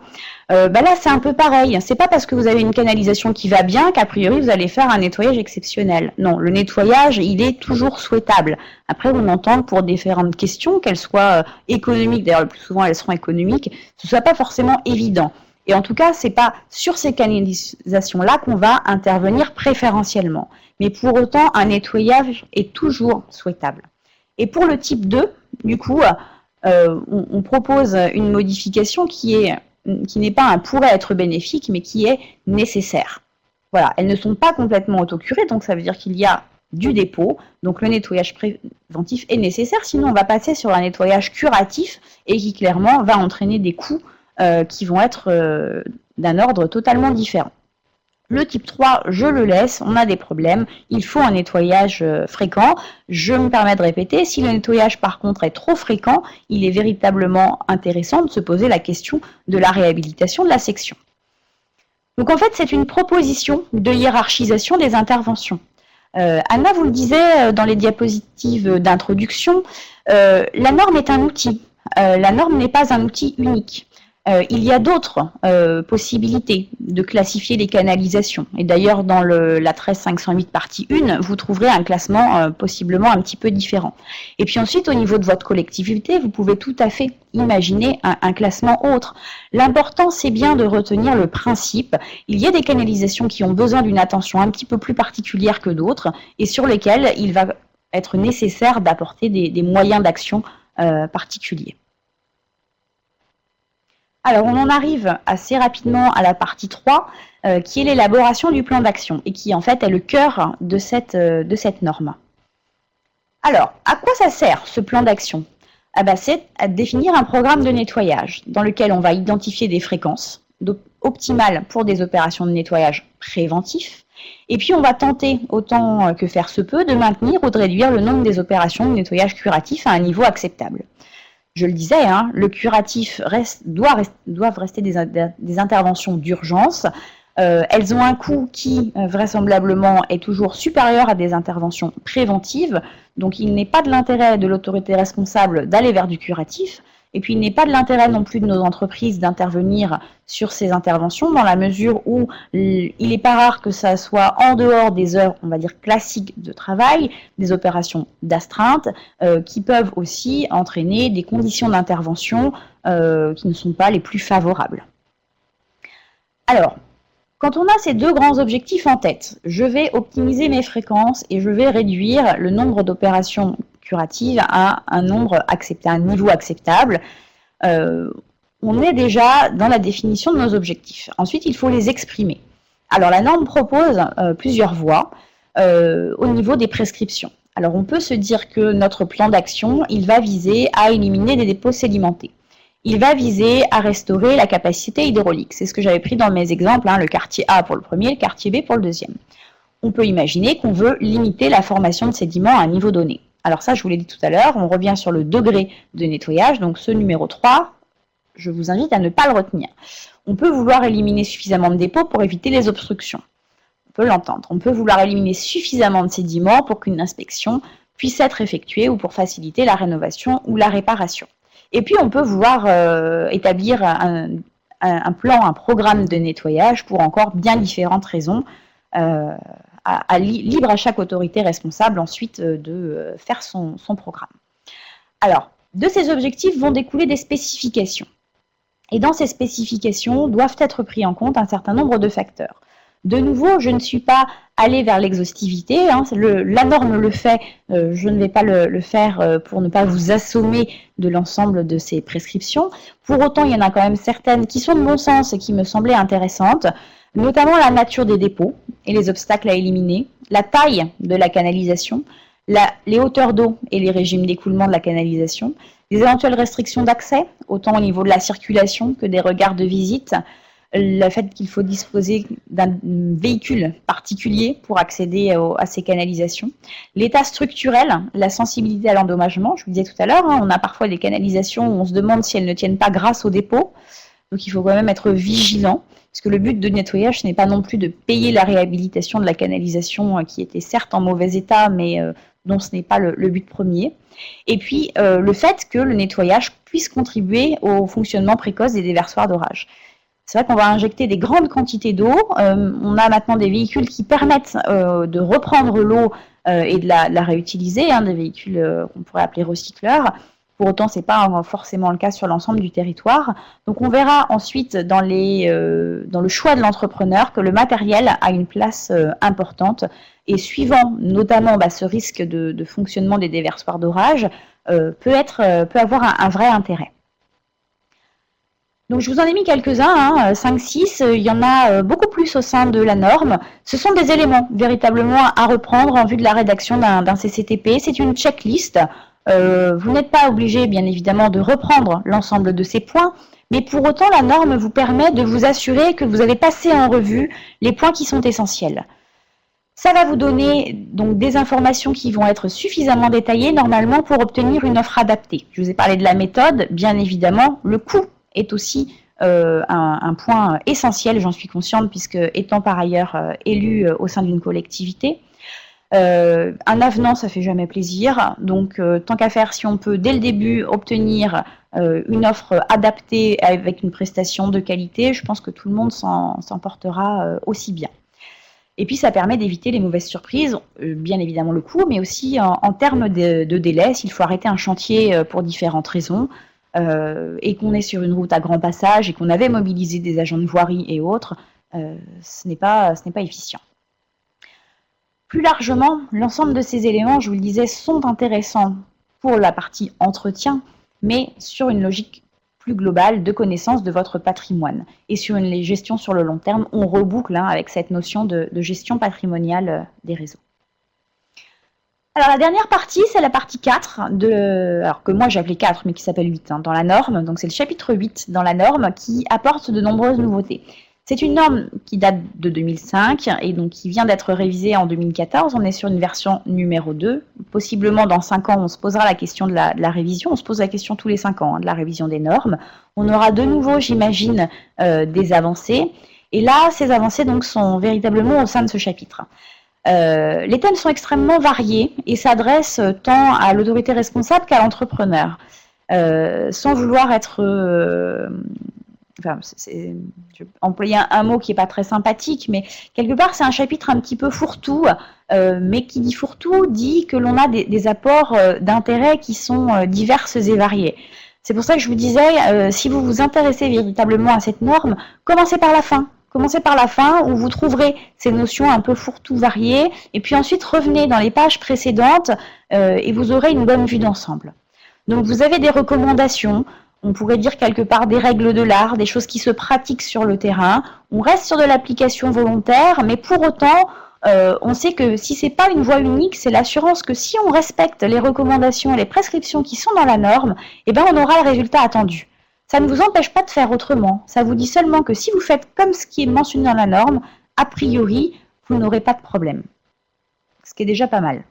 Là c'est un peu pareil, c'est pas parce que vous avez une canalisation qui va bien qu'a priori vous allez faire un nettoyage exceptionnel. Non, le nettoyage il est toujours souhaitable. Après on entend pour différentes questions, qu'elles soient économiques, d'ailleurs le plus souvent elles seront économiques, ce soit pas forcément évident. Et en tout cas, ce n'est pas sur ces canalisations-là qu'on va intervenir préférentiellement. Mais pour autant, un nettoyage est toujours souhaitable. Et pour le type 2, du coup, on propose une modification qui n'est pas un pourrait être bénéfique, mais qui est nécessaire. Voilà, elles ne sont pas complètement autocurées, donc ça veut dire qu'il y a du dépôt. Donc le nettoyage préventif est nécessaire, sinon on va passer sur un nettoyage curatif et qui clairement va entraîner des coûts qui vont être d'un ordre totalement différent. Le type 3, je le laisse, on a des problèmes, il faut un nettoyage fréquent. Je me permets de répéter, si le nettoyage par contre est trop fréquent, il est véritablement intéressant de se poser la question de la réhabilitation de la section. Donc en fait, c'est une proposition de hiérarchisation des interventions. Anna vous le disait dans les diapositives d'introduction, la norme est un outil. La norme n'est pas un outil unique. Il y a d'autres possibilités de classifier les canalisations. Et d'ailleurs, dans la 13508 partie 1, vous trouverez un classement possiblement un petit peu différent. Et puis ensuite, au niveau de votre collectivité, vous pouvez tout à fait imaginer un classement autre. L'important, c'est bien de retenir le principe. Il y a des canalisations qui ont besoin d'une attention un petit peu plus particulière que d'autres et sur lesquelles il va être nécessaire d'apporter des moyens d'action particuliers. Alors, on en arrive assez rapidement à la partie 3, qui est l'élaboration du plan d'action, et qui, en fait, est le cœur de cette norme. Alors, à quoi ça sert, ce plan d'action? C'est à définir un programme de nettoyage, dans lequel on va identifier des fréquences optimales pour des opérations de nettoyage préventif, et puis on va tenter, autant que faire se peut, de maintenir ou de réduire le nombre des opérations de nettoyage curatif à un niveau acceptable. Je le disais, le curatif doivent rester des interventions d'urgence. Elles ont un coût qui, vraisemblablement, est toujours supérieur à des interventions préventives. Donc, il n'est pas de l'intérêt de l'autorité responsable d'aller vers du curatif. Et puis, il n'est pas de l'intérêt non plus de nos entreprises d'intervenir sur ces interventions dans la mesure où il n'est pas rare que ça soit en dehors des heures, on va dire, classiques de travail, des opérations d'astreinte qui peuvent aussi entraîner des conditions d'intervention qui ne sont pas les plus favorables. Alors, quand on a ces deux grands objectifs en tête, je vais optimiser mes fréquences et je vais réduire le nombre d'opérations curatives à un nombre acceptable, un niveau acceptable. On est déjà dans la définition de nos objectifs. Ensuite, il faut les exprimer. Alors, la norme propose plusieurs voies au niveau des prescriptions. Alors, on peut se dire que notre plan d'action, il va viser à éliminer des dépôts sédimentés. Il va viser à restaurer la capacité hydraulique. C'est ce que j'avais pris dans mes exemples, le quartier A pour le premier, le quartier B pour le deuxième. On peut imaginer qu'on veut limiter la formation de sédiments à un niveau donné. Alors ça, je vous l'ai dit tout à l'heure, on revient sur le degré de nettoyage, donc ce numéro 3, je vous invite à ne pas le retenir. On peut vouloir éliminer suffisamment de dépôts pour éviter les obstructions. On peut l'entendre. On peut vouloir éliminer suffisamment de sédiments pour qu'une inspection puisse être effectuée ou pour faciliter la rénovation ou la réparation. Et puis, on peut vouloir établir un plan, un programme de nettoyage pour encore bien différentes raisons, libre à chaque autorité responsable ensuite de faire son programme. Alors, de ces objectifs vont découler des spécifications. Et dans ces spécifications doivent être pris en compte un certain nombre de facteurs. De nouveau, je ne suis pas allée vers l'exhaustivité, la norme le fait, je ne vais pas le faire pour ne pas vous assommer de l'ensemble de ces prescriptions. Pour autant, il y en a quand même certaines qui sont de bon sens et qui me semblaient intéressantes, notamment la nature des dépôts et les obstacles à éliminer, la taille de la canalisation, les hauteurs d'eau et les régimes d'écoulement de la canalisation, les éventuelles restrictions d'accès, autant au niveau de la circulation que des regards de visite, le fait qu'il faut disposer d'un véhicule particulier pour accéder à ces canalisations, l'état structurel, la sensibilité à l'endommagement, je vous disais tout à l'heure, on a parfois des canalisations où on se demande si elles ne tiennent pas grâce au dépôt, donc il faut quand même être vigilant, parce que le but de nettoyage, ce n'est pas non plus de payer la réhabilitation de la canalisation qui était certes en mauvais état, mais dont ce n'est pas le but premier. Et puis, le fait que le nettoyage puisse contribuer au fonctionnement précoce des déversoirs d'orage. C'est vrai qu'on va injecter des grandes quantités d'eau. On a maintenant des véhicules qui permettent de reprendre l'eau et de la réutiliser, des véhicules qu'on pourrait appeler recycleurs. Pour autant, ce n'est pas forcément le cas sur l'ensemble du territoire. Donc, on verra ensuite dans le choix de l'entrepreneur que le matériel a une place importante. Et suivant notamment ce risque de fonctionnement des déversoirs d'orage, peut avoir un vrai intérêt. Donc, je vous en ai mis quelques-uns, 5-6, il y en a beaucoup plus au sein de la norme. Ce sont des éléments véritablement à reprendre en vue de la rédaction d'un CCTP. C'est une checklist. Vous n'êtes pas obligé, bien évidemment, de reprendre l'ensemble de ces points, mais pour autant, la norme vous permet de vous assurer que vous avez passé en revue les points qui sont essentiels. Ça va vous donner donc des informations qui vont être suffisamment détaillées normalement pour obtenir une offre adaptée. Je vous ai parlé de la méthode, bien évidemment, le coût est aussi un point essentiel, j'en suis consciente, puisque étant par ailleurs élue au sein d'une collectivité. Un avenant, ça fait jamais plaisir, donc tant qu'à faire, si on peut dès le début obtenir une offre adaptée avec une prestation de qualité, je pense que tout le monde s'en portera aussi bien. Et puis ça permet d'éviter les mauvaises surprises, bien évidemment le coût, mais aussi en termes de délai, s'il faut arrêter un chantier pour différentes raisons, et qu'on est sur une route à grand passage et qu'on avait mobilisé des agents de voirie et autres, ce n'est pas efficient. Plus largement, l'ensemble de ces éléments, je vous le disais, sont intéressants pour la partie entretien, mais sur une logique plus globale de connaissance de votre patrimoine. Et sur une gestion sur le long terme, on reboucle avec cette notion de gestion patrimoniale des réseaux. Alors la dernière partie, c'est la partie 4, alors que moi j'ai appelé 4, mais qui s'appelle 8 dans la norme. Donc c'est le chapitre 8 dans la norme qui apporte de nombreuses nouveautés. C'est une norme qui date de 2005 et donc qui vient d'être révisée en 2014. On est sur une version numéro 2. Possiblement dans 5 ans, on se posera la question de la révision. On se pose la question tous les 5 ans de la révision des normes. On aura de nouveau, j'imagine, des avancées. Et là, ces avancées donc, sont véritablement au sein de ce chapitre. Les thèmes sont extrêmement variés et s'adressent tant à l'autorité responsable qu'à l'entrepreneur. sans vouloir être... enfin, je vais employer un mot qui n'est pas très sympathique, mais quelque part, c'est un chapitre un petit peu fourre-tout, mais qui dit fourre-tout dit que l'on a des apports d'intérêt qui sont diverses et variés. C'est pour ça que je vous disais, si vous vous intéressez véritablement à cette norme, commencez par la fin. Commencez par la fin où vous trouverez ces notions un peu fourre-tout variées, et puis ensuite revenez dans les pages précédentes et vous aurez une bonne vue d'ensemble. Donc vous avez des recommandations, on pourrait dire quelque part des règles de l'art, des choses qui se pratiquent sur le terrain. On reste sur de l'application volontaire, mais pour autant, on sait que si ce n'est pas une voie unique, c'est l'assurance que si on respecte les recommandations et les prescriptions qui sont dans la norme, eh ben on aura le résultat attendu. Ça ne vous empêche pas de faire autrement. Ça vous dit seulement que si vous faites comme ce qui est mentionné dans la norme, a priori, vous n'aurez pas de problème. Ce qui est déjà pas mal.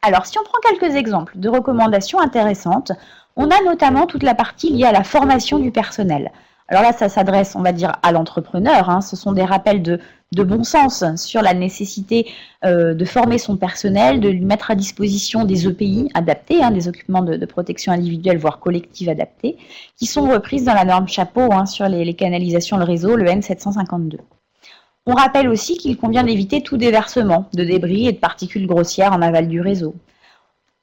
Alors, si on prend quelques exemples de recommandations intéressantes, on a notamment toute la partie liée à la formation du personnel. Alors là, ça s'adresse, on va dire, à l'entrepreneur. Hein. Ce sont des rappels de bon sens sur la nécessité de former son personnel, de lui mettre à disposition des EPI adaptés, hein, des équipements de protection individuelle, voire collective adaptés, qui sont reprises dans la norme chapeau hein, sur les canalisations, le réseau, le N752. On rappelle aussi qu'il convient d'éviter tout déversement de débris et de particules grossières en aval du réseau.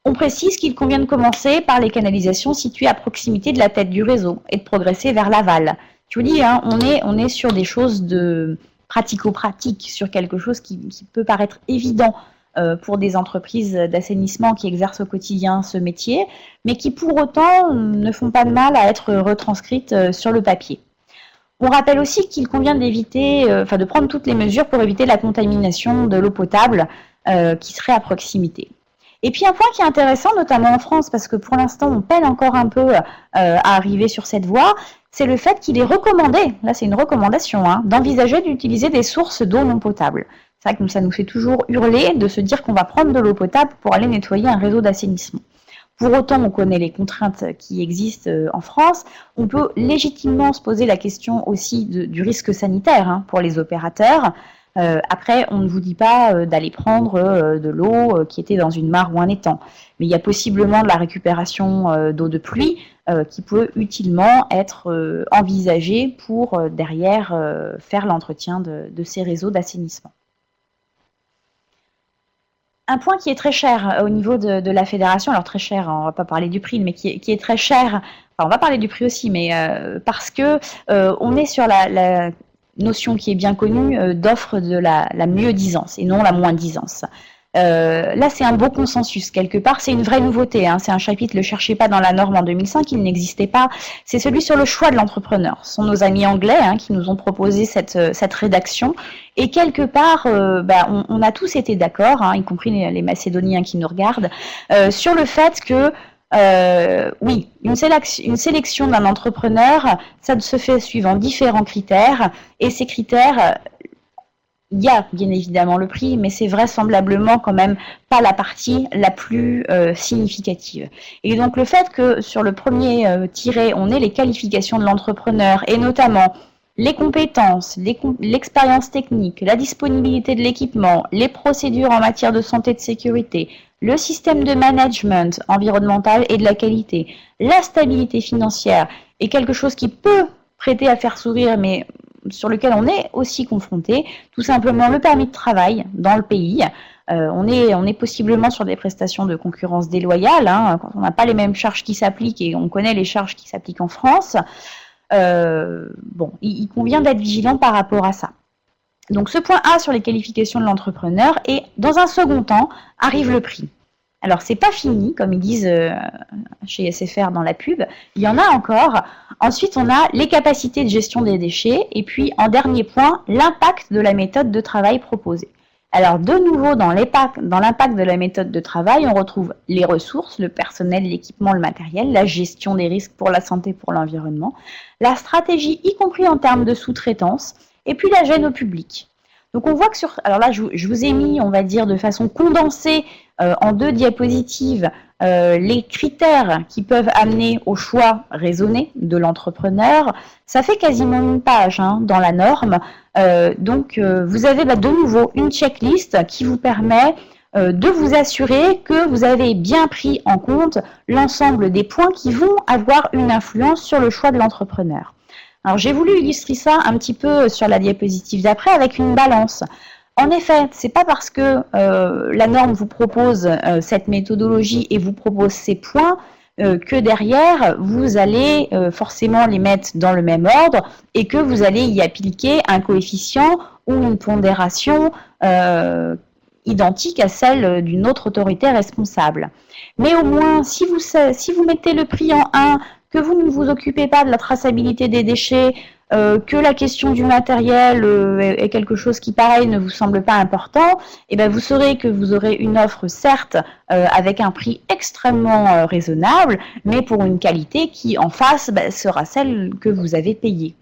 On précise qu'il convient de commencer par les canalisations situées à proximité de la tête du réseau et de progresser vers l'aval. Je vous dis, hein, on est sur des choses de pratico-pratique, sur quelque chose qui peut paraître évident pour des entreprises d'assainissement qui exercent au quotidien ce métier, mais qui pour autant ne font pas de mal à être retranscrites sur le papier. On rappelle aussi qu'il convient d'éviter, de prendre toutes les mesures pour éviter la contamination de l'eau potable qui serait à proximité. Et puis un point qui est intéressant, notamment en France, parce que pour l'instant on peine encore un peu à arriver sur cette voie, c'est le fait qu'il est recommandé, là c'est une recommandation, hein, d'envisager d'utiliser des sources d'eau non potable. C'est vrai que ça nous fait toujours hurler de se dire qu'on va prendre de l'eau potable pour aller nettoyer un réseau d'assainissement. Pour autant, on connaît les contraintes qui existent en France. On peut légitimement se poser la question aussi du risque sanitaire hein, pour les opérateurs. Après, on ne vous dit pas d'aller prendre de l'eau qui était dans une mare ou un étang. Mais il y a possiblement de la récupération d'eau de pluie qui peut utilement être envisagée pour derrière faire l'entretien de ces réseaux d'assainissement. Un point qui est très cher au niveau de la fédération, alors très cher, on ne va pas parler du prix, mais qui est très cher, enfin on va parler du prix aussi, mais parce que on est sur la notion qui est bien connue d'offre de la mieux-disance et non la moins-disance. Là, c'est un beau consensus. Quelque part, c'est une vraie nouveauté. Hein. C'est un chapitre, ne le cherchez pas dans la norme en 2005, il n'existait pas. C'est celui sur le choix de l'entrepreneur. Ce sont nos amis anglais hein, qui nous ont proposé cette rédaction. Et quelque part, on a tous été d'accord, hein, y compris les Macédoniens qui nous regardent, sur le fait que oui, une sélection d'un entrepreneur, ça se fait suivant différents critères. Et ces critères... Il y a bien évidemment le prix, mais c'est vraisemblablement quand même pas la partie la plus significative. Et donc le fait que sur le premier tiret, on ait les qualifications de l'entrepreneur, et notamment les compétences, l'expérience technique, la disponibilité de l'équipement, les procédures en matière de santé et de sécurité, le système de management environnemental et de la qualité, la stabilité financière, est quelque chose qui peut prêter à faire sourire, mais sur lequel on est aussi confronté, tout simplement le permis de travail dans le pays. On est possiblement sur des prestations de concurrence déloyale, hein, quand on n'a pas les mêmes charges qui s'appliquent et on connaît les charges qui s'appliquent en France. Il convient d'être vigilant par rapport à ça. Donc ce point A sur les qualifications de l'entrepreneur, et dans un second temps arrive le prix. Alors, c'est pas fini, comme ils disent chez SFR dans la pub, il y en a encore. Ensuite, on a les capacités de gestion des déchets. Et puis, en dernier point, l'impact de la méthode de travail proposée. Alors, de nouveau, dans l'impact de la méthode de travail, on retrouve les ressources, le personnel, l'équipement, le matériel, la gestion des risques pour la santé, pour l'environnement, la stratégie, y compris en termes de sous-traitance, et puis la gêne au public. Donc on voit que alors là je vous ai mis, on va dire de façon condensée en 2 diapositives les critères qui peuvent amener au choix raisonné de l'entrepreneur. Ça fait quasiment une page hein, dans la norme. Donc vous avez de nouveau une checklist qui vous permet de vous assurer que vous avez bien pris en compte l'ensemble des points qui vont avoir une influence sur le choix de l'entrepreneur. Alors j'ai voulu illustrer ça un petit peu sur la diapositive d'après avec une balance. En effet, c'est pas parce que la norme vous propose cette méthodologie et vous propose ces points que derrière, vous allez forcément les mettre dans le même ordre et que vous allez y appliquer un coefficient ou une pondération identique à celle d'une autre autorité responsable. Mais au moins, si vous mettez le prix en 1, que vous ne vous occupez pas de la traçabilité des déchets, que la question du matériel est quelque chose qui, pareil, ne vous semble pas important, et bien vous saurez que vous aurez une offre, certes, avec un prix extrêmement raisonnable, mais pour une qualité qui, en face, sera celle que vous avez payée.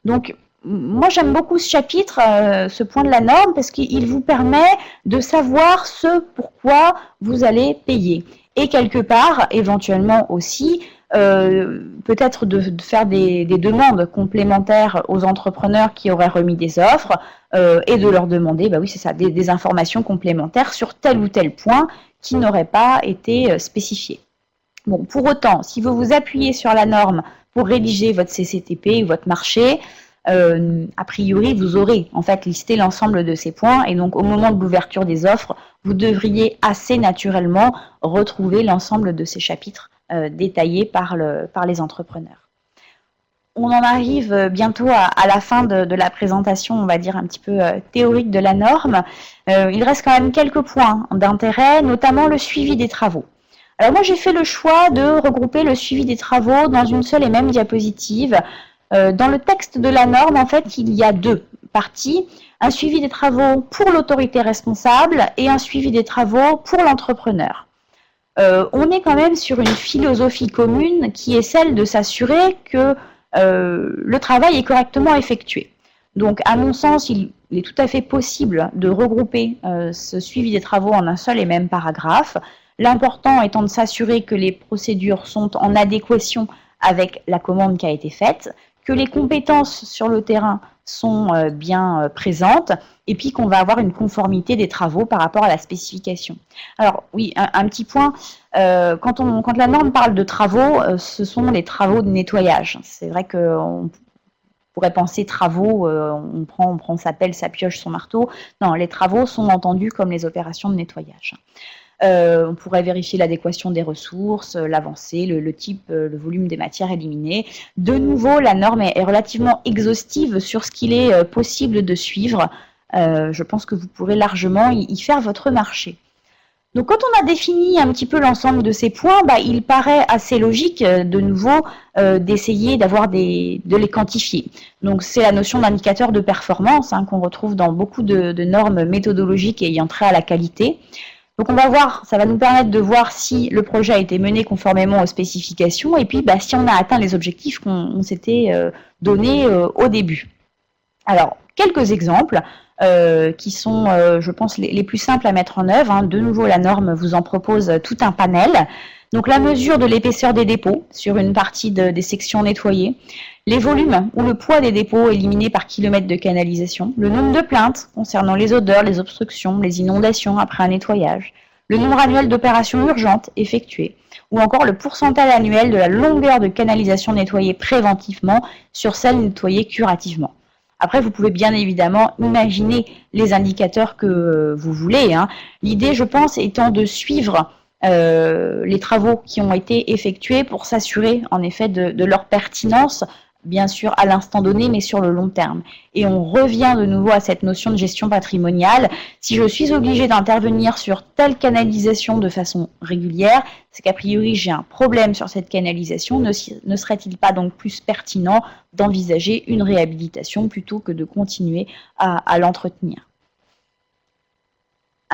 Donc, moi, j'aime beaucoup ce chapitre, ce point de la norme, parce qu'il vous permet de savoir ce pourquoi vous allez payer. Et quelque part, éventuellement aussi, peut-être de faire des demandes complémentaires aux entrepreneurs qui auraient remis des offres et de leur demander, oui, c'est ça, des informations complémentaires sur tel ou tel point qui n'aurait pas été spécifié. Bon, pour autant, si vous vous appuyez sur la norme pour rédiger votre CCTP ou votre marché, a priori, vous aurez en fait listé l'ensemble de ces points et donc au moment de l'ouverture des offres, vous devriez assez naturellement retrouver l'ensemble de ces chapitres détaillés par les entrepreneurs. On en arrive bientôt à la fin de la présentation, on va dire un petit peu théorique de la norme. Il reste quand même quelques points d'intérêt, notamment le suivi des travaux. Alors moi j'ai fait le choix de regrouper le suivi des travaux dans une seule et même diapositive. Dans le texte de la norme, en fait, il y a deux parties, un suivi des travaux pour l'autorité responsable et un suivi des travaux pour l'entrepreneur. On est quand même sur une philosophie commune qui est celle de s'assurer que le travail est correctement effectué. Donc, à mon sens, il est tout à fait possible de regrouper ce suivi des travaux en un seul et même paragraphe. L'important étant de s'assurer que les procédures sont en adéquation avec la commande qui a été faite, que les compétences sur le terrain sont bien présentes et puis qu'on va avoir une conformité des travaux par rapport à la spécification. Alors oui, un petit point, quand la norme parle de travaux, ce sont les travaux de nettoyage. C'est vrai qu'on pourrait penser travaux, on prend sa pelle, sa pioche, son marteau. Non, les travaux sont entendus comme les opérations de nettoyage. On pourrait vérifier l'adéquation des ressources, l'avancée, le type, le volume des matières éliminées. De nouveau, la norme est relativement exhaustive sur ce qu'il est possible de suivre. Je pense que vous pourrez largement y faire votre marché. Donc quand on a défini un petit peu l'ensemble de ces points, il paraît assez logique de nouveau d'essayer de les quantifier. Donc c'est la notion d'indicateur de performance qu'on retrouve dans beaucoup de normes méthodologiques ayant trait à la qualité. Donc on va voir, ça va nous permettre de voir si le projet a été mené conformément aux spécifications et puis si on a atteint les objectifs qu'on s'était donnés au début. Alors, quelques exemples qui sont, je pense, les plus simples à mettre en œuvre. De nouveau, la norme vous en propose tout un panel. Donc la mesure de l'épaisseur des dépôts sur une partie des sections nettoyées, les volumes ou le poids des dépôts éliminés par kilomètre de canalisation, le nombre de plaintes concernant les odeurs, les obstructions, les inondations après un nettoyage, le nombre annuel d'opérations urgentes effectuées, ou encore le pourcentage annuel de la longueur de canalisation nettoyée préventivement sur celle nettoyée curativement. Après, vous pouvez bien évidemment imaginer les indicateurs que vous voulez. L'idée, je pense, étant de suivre les travaux qui ont été effectués pour s'assurer en effet de leur pertinence, bien sûr à l'instant donné, mais sur le long terme. Et on revient de nouveau à cette notion de gestion patrimoniale. Si je suis obligée d'intervenir sur telle canalisation de façon régulière, c'est qu'a priori j'ai un problème sur cette canalisation. Ne serait-il pas donc plus pertinent d'envisager une réhabilitation plutôt que de continuer à l'entretenir?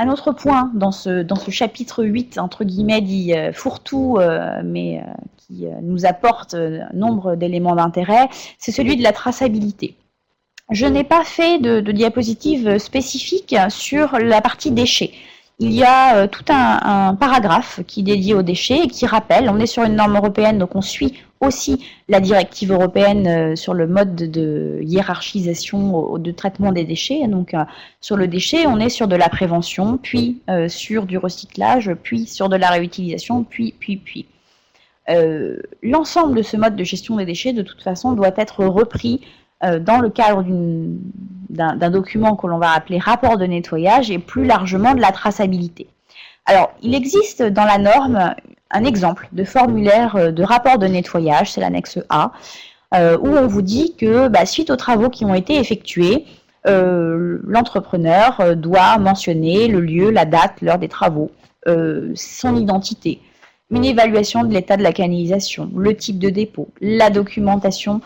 Un autre point dans ce chapitre 8, entre guillemets, dit fourre-tout, mais qui nous apporte nombre d'éléments d'intérêt, c'est celui de la traçabilité. Je n'ai pas fait de diapositive spécifique sur la partie déchets. Il y a tout un paragraphe qui est dédié aux déchets et qui rappelle, on est sur une norme européenne, donc on suit aussi la directive européenne sur le mode de hiérarchisation de traitement des déchets. Donc sur le déchet, on est sur de la prévention, puis sur du recyclage, puis sur de la réutilisation, puis. L'ensemble de ce mode de gestion des déchets, de toute façon, doit être repris dans le cadre d'un document que l'on va appeler rapport de nettoyage et plus largement de la traçabilité. Alors, il existe dans la norme un exemple de formulaire de rapport de nettoyage, c'est l'annexe A, où on vous dit que suite aux travaux qui ont été effectués, l'entrepreneur doit mentionner le lieu, la date, l'heure des travaux, son identité, une évaluation de l'état de la canalisation, le type de dépôt, la documentation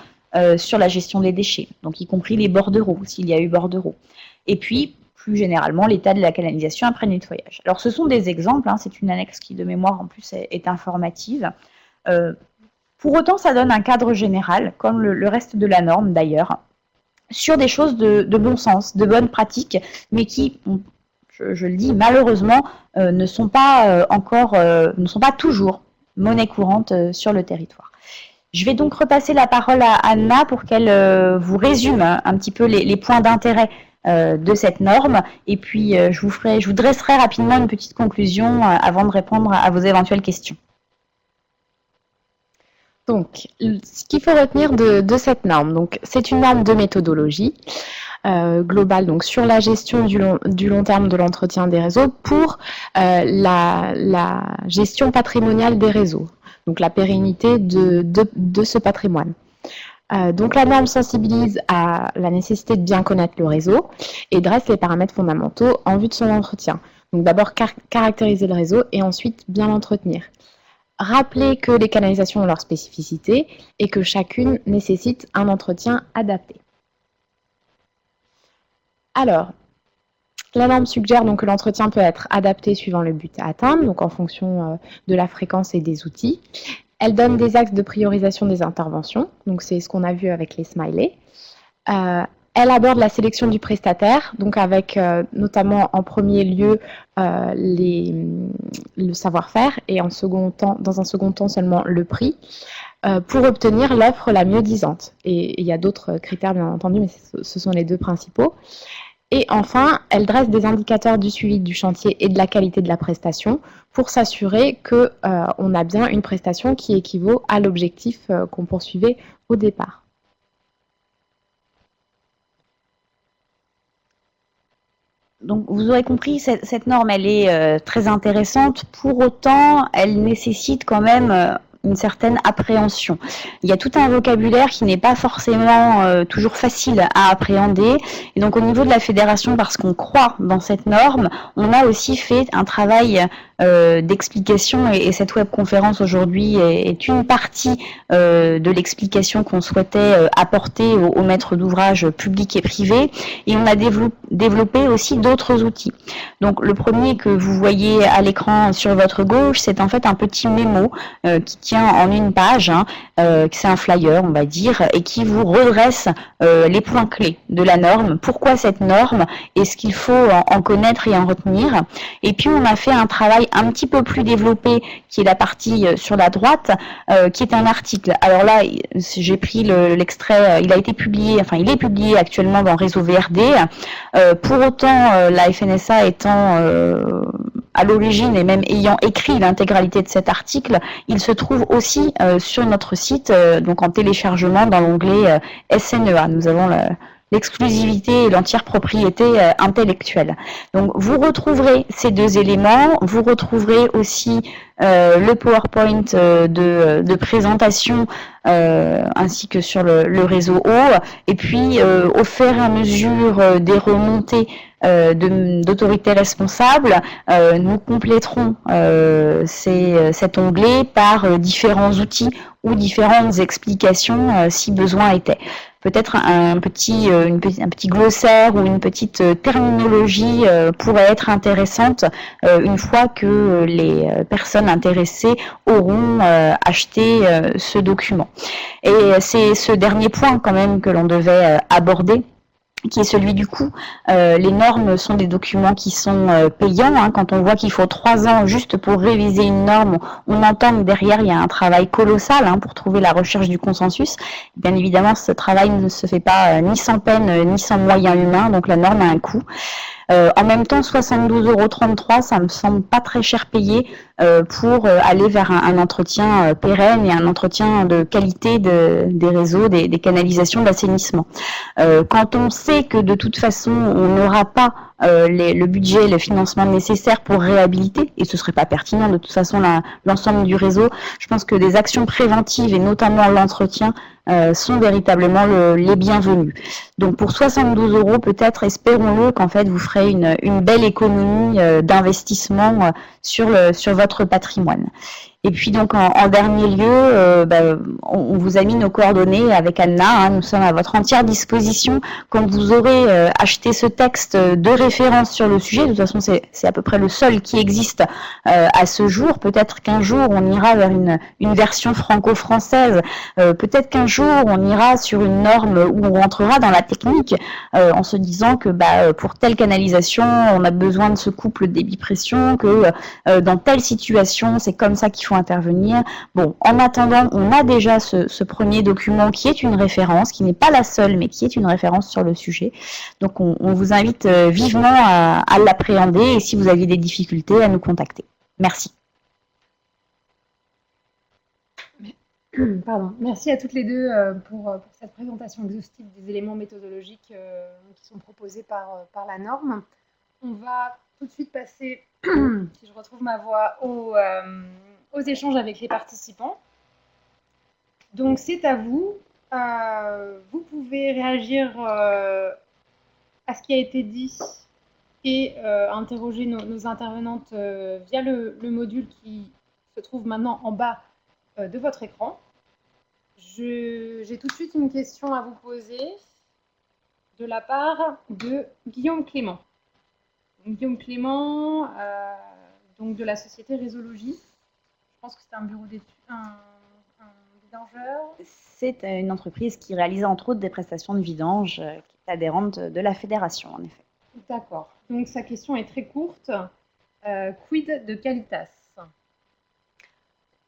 sur la gestion des déchets, donc y compris les bordereaux, s'il y a eu bordereaux. Et puis, plus généralement, l'état de la canalisation après nettoyage. Alors, ce sont des exemples, hein, c'est une annexe qui, de mémoire, en plus, est informative. Pour autant, ça donne un cadre général, comme le reste de la norme d'ailleurs, sur des choses de bon sens, de bonnes pratiques, mais qui, je le dis, malheureusement, ne sont pas toujours monnaie courante sur le territoire. Je vais donc repasser la parole à Anna pour qu'elle vous résume un petit peu les points d'intérêt de cette norme, et puis je vous dresserai rapidement une petite conclusion avant de répondre à vos éventuelles questions. Donc, ce qu'il faut retenir de cette norme, donc c'est une norme de méthodologie globale, donc sur la gestion du long terme de l'entretien des réseaux pour la gestion patrimoniale des réseaux, donc la pérennité de ce patrimoine. Donc la norme sensibilise à la nécessité de bien connaître le réseau et dresse les paramètres fondamentaux en vue de son entretien. Donc d'abord caractériser le réseau et ensuite bien l'entretenir. Rappeler que les canalisations ont leur spécificité et que chacune nécessite un entretien adapté. Alors, la norme suggère donc que l'entretien peut être adapté suivant le but à atteindre, donc en fonction de la fréquence et des outils. Elle donne des axes de priorisation des interventions, donc c'est ce qu'on a vu avec les smileys. Elle aborde la sélection du prestataire, donc avec notamment en premier lieu le savoir-faire et dans un second temps seulement le prix, pour obtenir l'offre la mieux disante. Et il y a d'autres critères bien entendu, mais ce sont les deux principaux. Et enfin, elle dresse des indicateurs du suivi du chantier et de la qualité de la prestation pour s'assurer qu'on a bien une prestation qui équivaut à l'objectif qu'on poursuivait au départ. Donc, vous aurez compris, cette norme, elle est très intéressante. Pour autant, elle nécessite quand même une certaine appréhension. Il y a tout un vocabulaire qui n'est pas forcément toujours facile à appréhender. Et donc, au niveau de la fédération, parce qu'on croit dans cette norme, on a aussi fait un travail d'explication, et cette webconférence aujourd'hui est une partie de l'explication qu'on souhaitait apporter aux maîtres d'ouvrage publics et privés, et on a développé aussi d'autres outils. Donc le premier que vous voyez à l'écran sur votre gauche, c'est en fait un petit mémo qui tient en une page, c'est un flyer on va dire, et qui vous redresse les points clés de la norme, pourquoi cette norme et ce qu'il faut en connaître et en retenir. Et puis on a fait un travail un petit peu plus développé, qui est la partie sur la droite, qui est un article. Alors là, j'ai pris l'extrait, il est publié actuellement dans Réseau VRD. Pour autant, la FNSA étant à l'origine et même ayant écrit l'intégralité de cet article, il se trouve aussi sur notre site, donc en téléchargement dans l'onglet SNEA. Nous avons l'exclusivité et l'entière propriété intellectuelle. Donc vous retrouverez ces deux éléments, vous retrouverez aussi le PowerPoint de présentation ainsi que sur le réseau haut, et puis au fur et à mesure des remontées d'autorités responsables, nous compléterons cet onglet par différents outils ou différentes explications si besoin était. Peut-être un petit glossaire ou une petite terminologie pourrait être intéressante une fois que les personnes intéressées auront acheté ce document. Et c'est ce dernier point quand même que l'on devait aborder qui est celui du coût. Les normes sont des documents qui sont payants. Hein. Quand on voit qu'il faut 3 ans juste pour réviser une norme, on entend que derrière, il y a un travail colossal pour trouver la recherche du consensus. Bien évidemment, ce travail ne se fait pas ni sans peine, ni sans moyens humains, donc la norme a un coût. En même temps, 72,33 €, ça me semble pas très cher payé pour aller vers un entretien pérenne et un entretien de qualité des réseaux, des canalisations d'assainissement. Quand on sait que de toute façon, on n'aura pas le budget, le financement nécessaire pour réhabiliter, et ce serait pas pertinent de toute façon l'ensemble du réseau, je pense que des actions préventives et notamment l'entretien sont véritablement les bienvenus. Donc pour 72 €, peut-être, espérons-le qu'en fait vous ferez une belle économie d'investissement sur votre patrimoine. Et puis donc en dernier lieu, on vous a mis nos coordonnées avec Anna. Hein, nous sommes à votre entière disposition quand vous aurez acheté ce texte de référence sur le sujet. De toute façon, c'est à peu près le seul qui existe à ce jour. Peut-être qu'un jour on ira vers une version franco-française. Peut-être qu'un jour on ira sur une norme où on rentrera dans la technique en se disant que pour telle canalisation, on a besoin de ce couple débit-pression, que dans telle situation, c'est comme ça qu'il faut intervenir. Bon, en attendant, on a déjà ce premier document qui est une référence, qui n'est pas la seule, mais qui est une référence sur le sujet. Donc, on vous invite vivement à l'appréhender et si vous aviez des difficultés, à nous contacter. Merci. Pardon. Merci à toutes les deux pour cette présentation exhaustive des éléments méthodologiques qui sont proposés par la norme. On va tout de suite passer, si je retrouve ma voix, aux échanges avec les participants. Donc c'est à vous. Vous pouvez réagir à ce qui a été dit et interroger nos intervenantes via le module qui se trouve maintenant en bas de votre écran. J'ai tout de suite une question à vous poser de la part de Guillaume Clément. Donc, Guillaume Clément, donc de la société Résologie. Je pense que c'est un bureau d'études, un vidangeur. C'est une entreprise qui réalise entre autres des prestations de vidange, qui est adhérente de la fédération, en effet. D'accord. Donc sa question est très courte. Quid de Qualitas?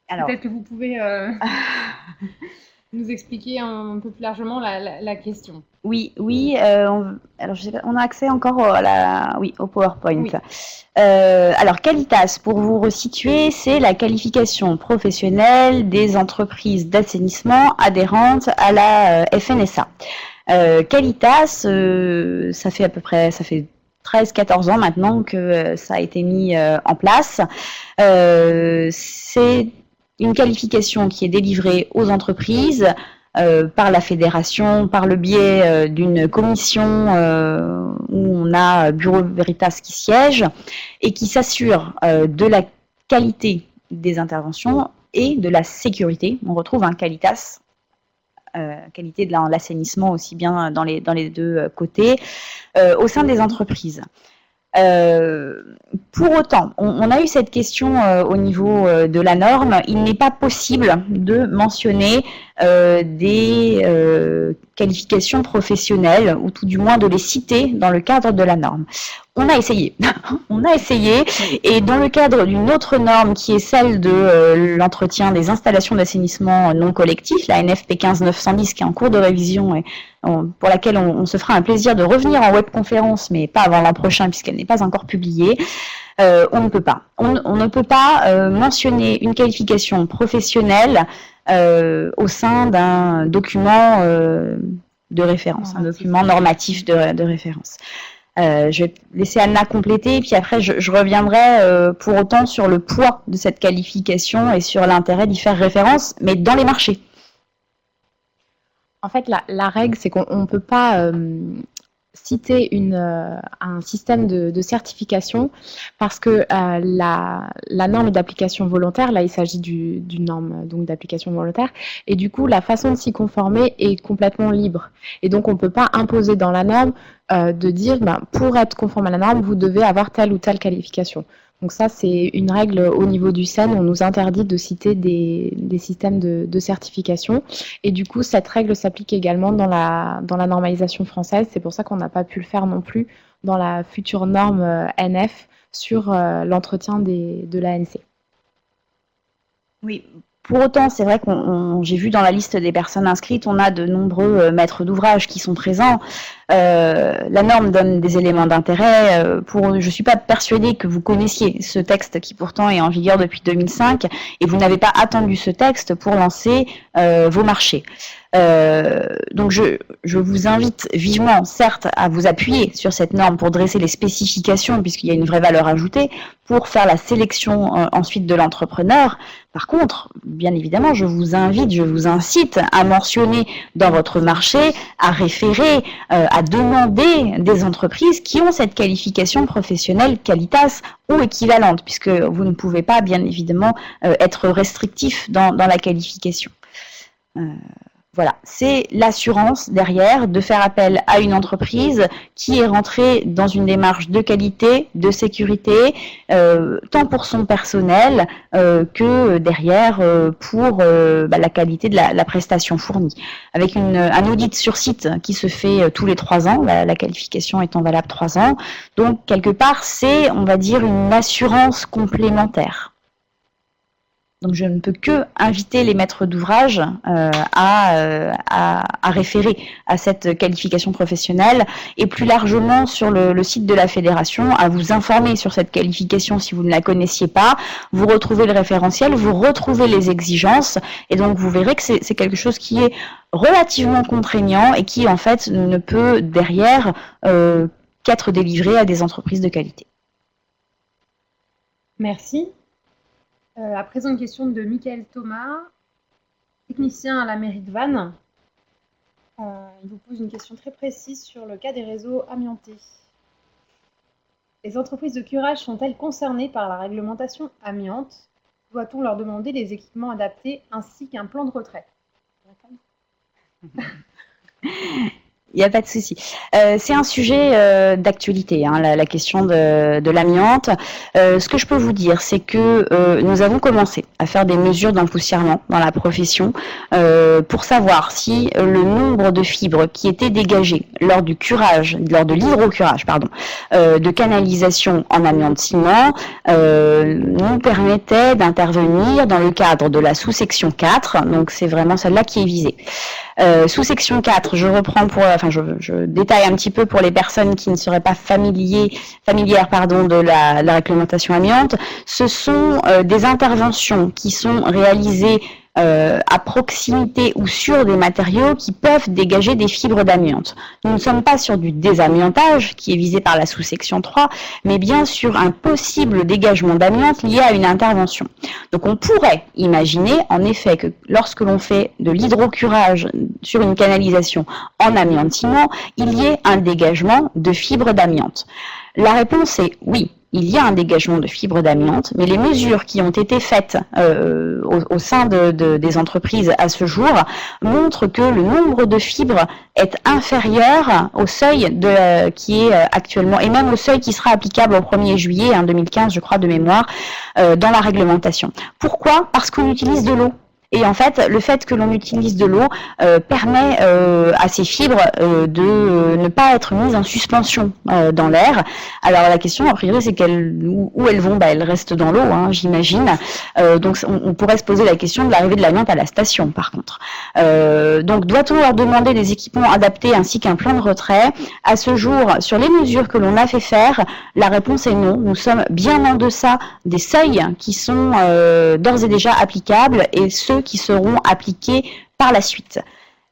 Alors, peut-être que vous pouvez nous expliquer un peu plus largement la question. Oui. Alors, je sais pas, on a accès encore au PowerPoint. Oui. Alors, Qualitas, pour vous resituer, c'est la qualification professionnelle des entreprises d'assainissement adhérentes à la FNSA. Qualitas, ça fait 13-14 ans maintenant que ça a été mis en place. C'est une qualification qui est délivrée aux entreprises par la fédération, par le biais d'une commission où on a Bureau Veritas qui siège et qui s'assure de la qualité des interventions et de la sécurité. On retrouve un Qualitas, qualité de l'assainissement aussi bien dans les deux côtés, au sein des entreprises. Pour autant, on a eu cette question au niveau de la norme. Il n'est pas possible de mentionner des qualifications professionnelles, ou tout du moins de les citer dans le cadre de la norme. On a essayé, et dans le cadre d'une autre norme qui est celle de l'entretien des installations d'assainissement non collectif, la NFP 15910, qui est en cours de révision et pour laquelle on se fera un plaisir de revenir en webconférence, mais pas avant l'an prochain puisqu'elle n'est pas encore publiée, on ne peut pas. On ne peut pas mentionner une qualification professionnelle au sein d'un document de référence, un document normatif de référence. Je vais laisser Anna compléter, et puis après je reviendrai pour autant sur le poids de cette qualification et sur l'intérêt d'y faire référence, mais dans les marchés. En fait, la règle, c'est qu'on ne peut pas citer un système de certification parce que la norme d'application volontaire, là il s'agit d'une norme d'application volontaire, et du coup la façon de s'y conformer est complètement libre. Et donc on ne peut pas imposer dans la norme de dire pour être conforme à la norme, vous devez avoir telle ou telle qualification. Donc ça, c'est une règle au niveau du SEN. On nous interdit de citer des systèmes de certification. Et du coup, cette règle s'applique également dans la normalisation française. C'est pour ça qu'on n'a pas pu le faire non plus dans la future norme NF sur l'entretien de l'ANC. Oui. Pour autant, c'est vrai j'ai vu dans la liste des personnes inscrites, on a de nombreux maîtres d'ouvrage qui sont présents. La norme donne des éléments d'intérêt. Je suis pas persuadée que vous connaissiez ce texte qui pourtant est en vigueur depuis 2005 et vous n'avez pas attendu ce texte pour lancer vos marchés. Donc je vous invite vivement, certes, à vous appuyer sur cette norme pour dresser les spécifications, puisqu'il y a une vraie valeur ajoutée, pour faire la sélection ensuite de l'entrepreneur. Par contre, bien évidemment, je vous incite à mentionner dans votre marché, à référer, à demander des entreprises qui ont cette qualification professionnelle Qualitas ou équivalente, puisque vous ne pouvez pas, bien évidemment, être restrictif dans la qualification. Voilà, c'est l'assurance derrière de faire appel à une entreprise qui est rentrée dans une démarche de qualité, de sécurité, tant pour son personnel que derrière pour la qualité de la prestation fournie. Avec un audit sur site qui se fait tous les 3 ans, la qualification étant valable 3 ans. Donc, quelque part, c'est, on va dire, une assurance complémentaire. Donc, je ne peux que inviter les maîtres d'ouvrage à référer à cette qualification professionnelle et plus largement sur le site de la fédération, à vous informer sur cette qualification si vous ne la connaissiez pas. Vous retrouvez le référentiel, vous retrouvez les exigences et donc vous verrez que c'est quelque chose qui est relativement contraignant et qui en fait ne peut derrière qu'être délivré à des entreprises de qualité. Merci. À présent, une question de Michael Thomas, technicien à la mairie de Vannes. Il vous pose une question très précise sur le cas des réseaux amiantés. Les entreprises de curage sont-elles concernées par la réglementation amiante? Doit-on leur demander des équipements adaptés ainsi qu'un plan de retrait? Il n'y a pas de souci. C'est un sujet d'actualité, hein, la question de l'amiante. Ce que je peux vous dire, c'est que nous avons commencé à faire des mesures d'empoussièrement dans la profession pour savoir si le nombre de fibres qui étaient dégagées lors du curage, lors de l'hydrocurage, de canalisation en amiante ciment nous permettait d'intervenir dans le cadre de la sous-section 4. Donc c'est vraiment celle-là qui est visée. Sous-section 4, je détaille un petit peu pour les personnes qui ne seraient pas familières de la réglementation amiante. Ce sont des interventions qui sont réalisées à proximité ou sur des matériaux qui peuvent dégager des fibres d'amiante. Nous ne sommes pas sur du désamiantage qui est visé par la sous-section 3, mais bien sur un possible dégagement d'amiante lié à une intervention. Donc on pourrait imaginer en effet que lorsque l'on fait de l'hydrocurage sur une canalisation en amiante ciment, il y ait un dégagement de fibres d'amiante. La réponse est oui. Il y a un dégagement de fibres d'amiante, mais les mesures qui ont été faites au sein des entreprises à ce jour montrent que le nombre de fibres est inférieur au seuil qui est actuellement, et même au seuil qui sera applicable au 1er juillet 2015, je crois, de mémoire, dans la réglementation. Pourquoi? Parce qu'on utilise de l'eau. Et en fait, le fait que l'on utilise de l'eau permet à ces fibres de ne pas être mises en suspension dans l'air. Alors la question, a priori, c'est où elles vont? Elles restent dans l'eau, hein, j'imagine. Donc on pourrait se poser la question de l'arrivée de l'amiante à la station, par contre. Donc doit-on leur demander des équipements adaptés ainsi qu'un plan de retrait? À ce jour, sur les mesures que l'on a fait faire, la réponse est non. Nous sommes bien en deçà des seuils qui sont d'ores et déjà applicables et ceux qui seront appliqués par la suite.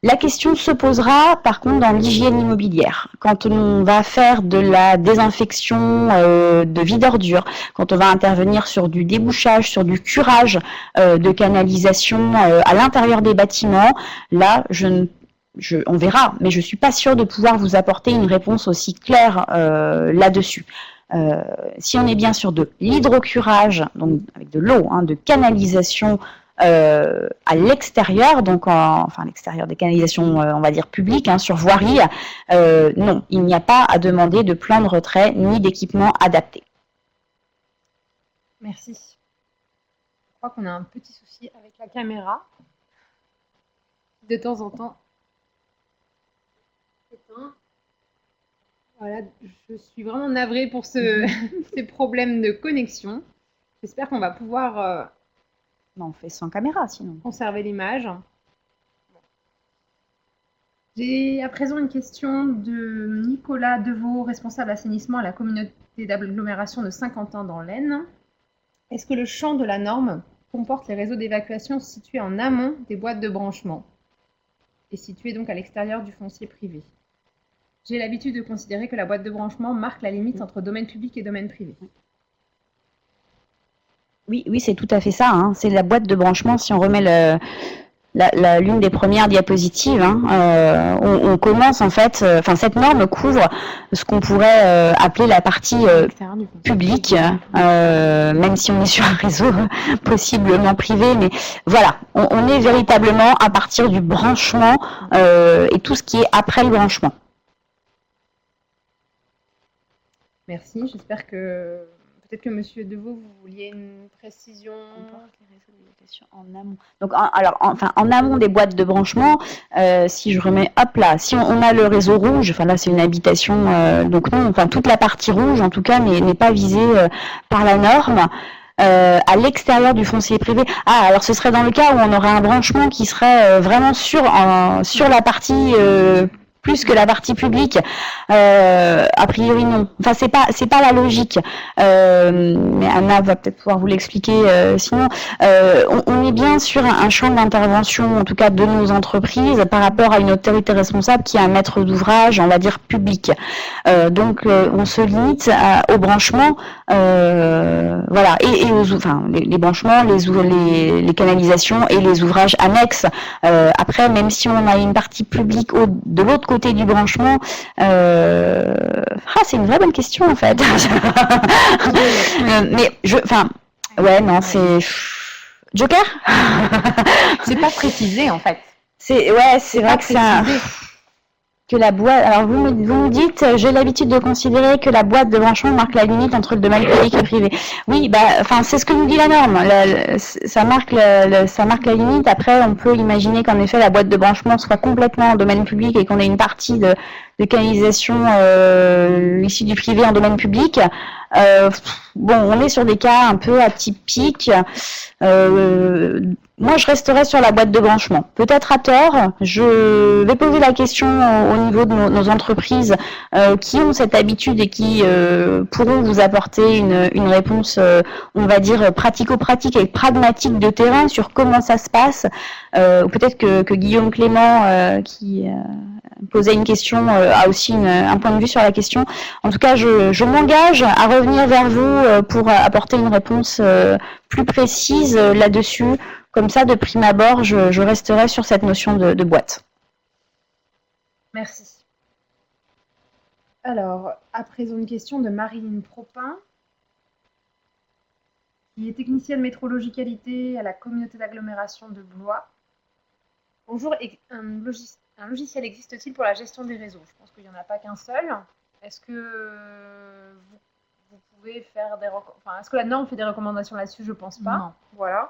La question se posera par contre dans l'hygiène immobilière. Quand on va faire de la désinfection de vide ordure, quand on va intervenir sur du débouchage, sur du curage de canalisation à l'intérieur des bâtiments, là on verra, mais je ne suis pas sûre de pouvoir vous apporter une réponse aussi claire là-dessus. Si on est bien sur de l'hydrocurage, donc avec de l'eau, hein, de canalisation à l'extérieur, donc à l'extérieur des canalisations, on va dire publiques, hein, sur voirie, non, il n'y a pas à demander de plan de retrait ni d'équipement adapté. Merci. Je crois qu'on a un petit souci avec la caméra. De temps en temps. Voilà, je suis vraiment navrée pour ces problèmes de connexion. J'espère qu'on va pouvoir On fait sans caméra sinon. conserver l'image. J'ai à présent une question de Nicolas Deveau, responsable assainissement à la communauté d'agglomération de Saint-Quentin dans l'Aisne. Est-ce que le champ de la norme comporte les réseaux d'évacuation situés en amont des boîtes de branchement et situés donc à l'extérieur du foncier privé? J'ai l'habitude de considérer que la boîte de branchement marque la limite entre domaine public et domaine privé. Oui, c'est tout à fait ça. Hein. C'est la boîte de branchement. Si on remet l'une des premières diapositives, on commence en fait. Cette norme couvre ce qu'on pourrait appeler la partie publique, même si on est sur un réseau possiblement privé. Mais voilà, on est véritablement à partir du branchement et tout ce qui est après le branchement. Merci. J'espère que peut-être que Monsieur Deveau, vous vouliez une précision. En amont. Donc, en amont des boîtes de branchement, si je remets, hop là, si on a le réseau rouge, enfin là c'est une habitation, donc non, enfin toute la partie rouge en tout cas n'est pas visée par la norme. À l'extérieur du foncier privé. Ah, alors ce serait dans le cas où on aurait un branchement qui serait vraiment sur la partie plus que la partie publique. A priori non. Enfin c'est pas la logique. Mais Anna va peut-être pouvoir vous l'expliquer. Sinon, on est bien sur un champ d'intervention, en tout cas de nos entreprises, par rapport à une autorité responsable qui est un maître d'ouvrage, on va dire public. Donc on se limite au branchement, voilà, et les branchements, les canalisations et les ouvrages annexes. Après, même si on a une partie publique de l'autre côté du branchement, c'est une vraie bonne question en fait. Mais c'est Joker. C'est pas précisé en fait. C'est vrai que c'est que la boîte. Alors vous me dites, j'ai l'habitude de considérer que la boîte de branchement marque la limite entre le domaine public et privé. Oui, c'est ce que nous dit la norme. Ça marque la limite. Après, on peut imaginer qu'en effet la boîte de branchement soit complètement en domaine public et qu'on ait une partie de canalisation issue du privé en domaine public. On est sur des cas un peu atypiques. Moi, je resterai sur la boîte de branchement. Peut-être à tort. Je vais poser la question au niveau de nos entreprises qui ont cette habitude et qui pourront vous apporter une réponse, on va dire, pratico-pratique et pragmatique de terrain sur comment ça se passe. Ou peut-être que Guillaume Clément, qui posait une question, a aussi un point de vue sur la question. En tout cas, je m'engage à revenir vers vous pour apporter une réponse plus précise là-dessus. Comme ça, de prime abord, je resterai sur cette notion de boîte. Merci. Alors, à présent, une question de Marilyn Propin, qui est technicienne métrologie qualité à la communauté d'agglomération de Blois. Bonjour, un logiciel existe-t-il pour la gestion des réseaux? Je pense qu'il n'y en a pas qu'un seul. Est-ce que vous pouvez faire est-ce que la norme fait des recommandations là-dessus? Je ne pense pas. Non. Voilà.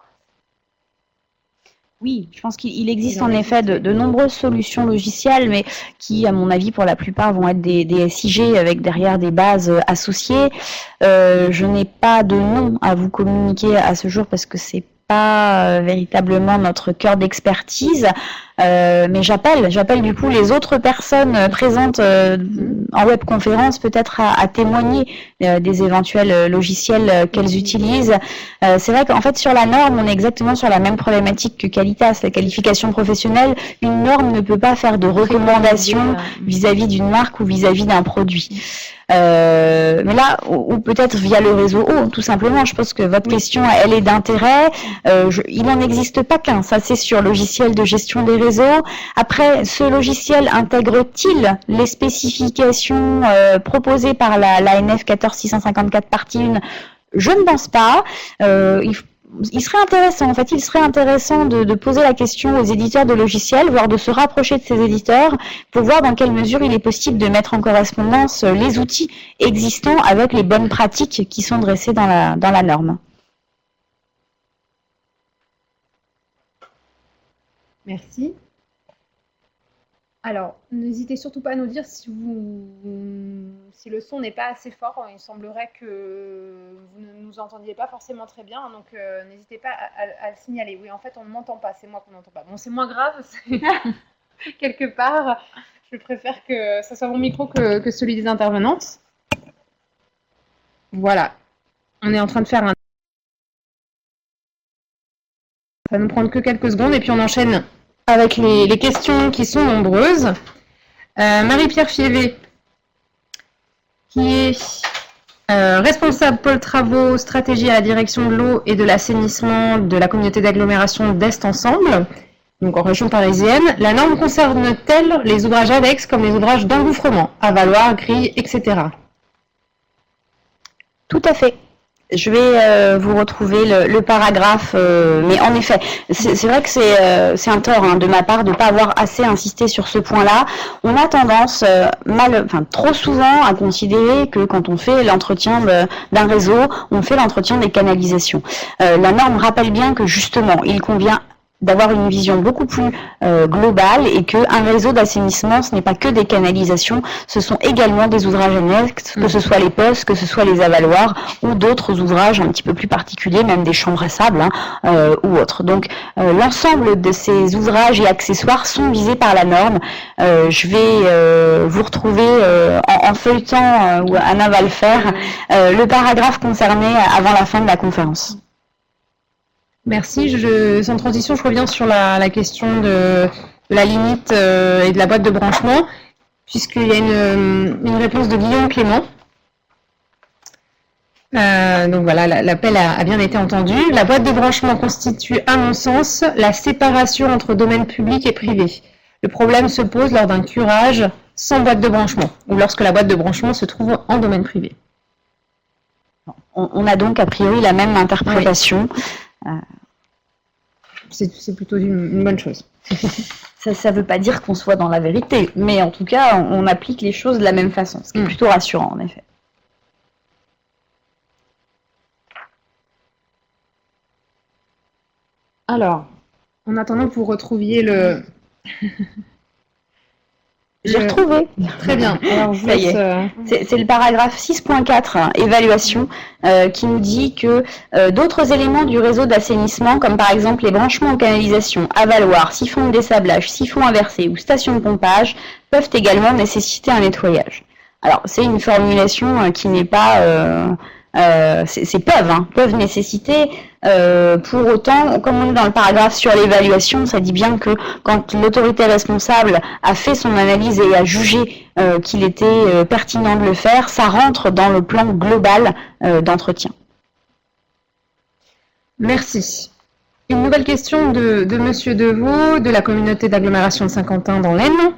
Oui, je pense qu'il existe en effet de nombreuses solutions logicielles, mais qui, à mon avis, pour la plupart, vont être des SIG avec derrière des bases associées. Je n'ai pas de nom à vous communiquer à ce jour parce que c'est pas véritablement notre cœur d'expertise, mais j'appelle du coup les autres personnes présentes en webconférence peut-être à témoigner des éventuels logiciels qu'elles utilisent. C'est vrai qu'en fait sur la norme on est exactement sur la même problématique que Qualitas, la qualification professionnelle. Une norme ne peut pas faire de recommandations vis-à-vis d'une marque ou vis-à-vis d'un produit. Mais là, ou peut-être via le réseau eau, tout simplement. Je pense que votre question, elle est d'intérêt. Il n'en existe pas qu'un, ça c'est sûr, logiciel de gestion des réseaux. Après, ce logiciel intègre-t-il les spécifications proposées par la NF 14654 partie 1? Je ne pense pas. Il serait intéressant de poser la question aux éditeurs de logiciels, voire de se rapprocher de ces éditeurs pour voir dans quelle mesure il est possible de mettre en correspondance les outils existants avec les bonnes pratiques qui sont dressées dans la norme. Merci. Alors, n'hésitez surtout pas à nous dire si le son n'est pas assez fort. Il semblerait que vous ne nous entendiez pas forcément très bien, donc n'hésitez pas à le signaler. Oui, en fait, on ne m'entend pas, c'est moi qu'on n'entend pas. Bon, c'est moins grave, quelque part. Je préfère que ce soit mon micro que celui des intervenantes. Voilà. On est en train de faire un... Ça va nous prendre que quelques secondes et puis on enchaîne avec les questions qui sont nombreuses. Marie-Pierre Fievé, qui est responsable pôle travaux, stratégie à la direction de l'eau et de l'assainissement de la communauté d'agglomération d'Est Ensemble, donc en région parisienne. La norme concerne-t-elle les ouvrages annexes comme les ouvrages d'engouffrement, avaloirs, grilles, etc. Tout à fait. Je vais vous retrouver le paragraphe, mais en effet, c'est vrai que c'est un tort de ma part de ne pas avoir assez insisté sur ce point-là. On a tendance, trop souvent, à considérer que quand on fait l'entretien d'un réseau, on fait l'entretien des canalisations. La norme rappelle bien que justement, il convient d'avoir une vision beaucoup plus globale et qu'un réseau d'assainissement, ce n'est pas que des canalisations, ce sont également des ouvrages annexes, que ce soit les postes, que ce soit les avaloirs ou d'autres ouvrages un petit peu plus particuliers, même des chambres à sable ou autres. Donc l'ensemble de ces ouvrages et accessoires sont visés par la norme. Je vais vous retrouver en feuilletant, où Anna va le faire, le paragraphe concerné avant la fin de la conférence. Merci. Sans transition, je reviens sur la question de la limite et de la boîte de branchement, puisqu'il y a une réponse de Guillaume Clément. Donc voilà, l'appel a bien été entendu. La boîte de branchement constitue, à mon sens, la séparation entre domaine public et privé. Le problème se pose lors d'un curage sans boîte de branchement, ou lorsque la boîte de branchement se trouve en domaine privé. On a donc a priori la même interprétation. Oui. C'est plutôt une bonne chose. Ça ne veut pas dire qu'on soit dans la vérité, mais en tout cas, on applique les choses de la même façon, ce qui est plutôt rassurant, en effet. Alors, en attendant que vous retrouviez le... J'ai retrouvé. Très bien. Alors, ça y est. C'est le paragraphe 6.4, évaluation, qui nous dit que d'autres éléments du réseau d'assainissement, comme par exemple les branchements en canalisation, avaloirs, siphons de dessablage, siphons inversés ou stations de pompage, peuvent également nécessiter un nettoyage. Alors, c'est une formulation qui n'est pas... peuvent nécessiter. Pour autant, comme on est dans le paragraphe sur l'évaluation, ça dit bien que quand l'autorité responsable a fait son analyse et a jugé qu'il était pertinent de le faire, ça rentre dans le plan global d'entretien. Merci. Une nouvelle question de Monsieur Deveau, de la communauté d'agglomération de Saint-Quentin dans l'Aisne.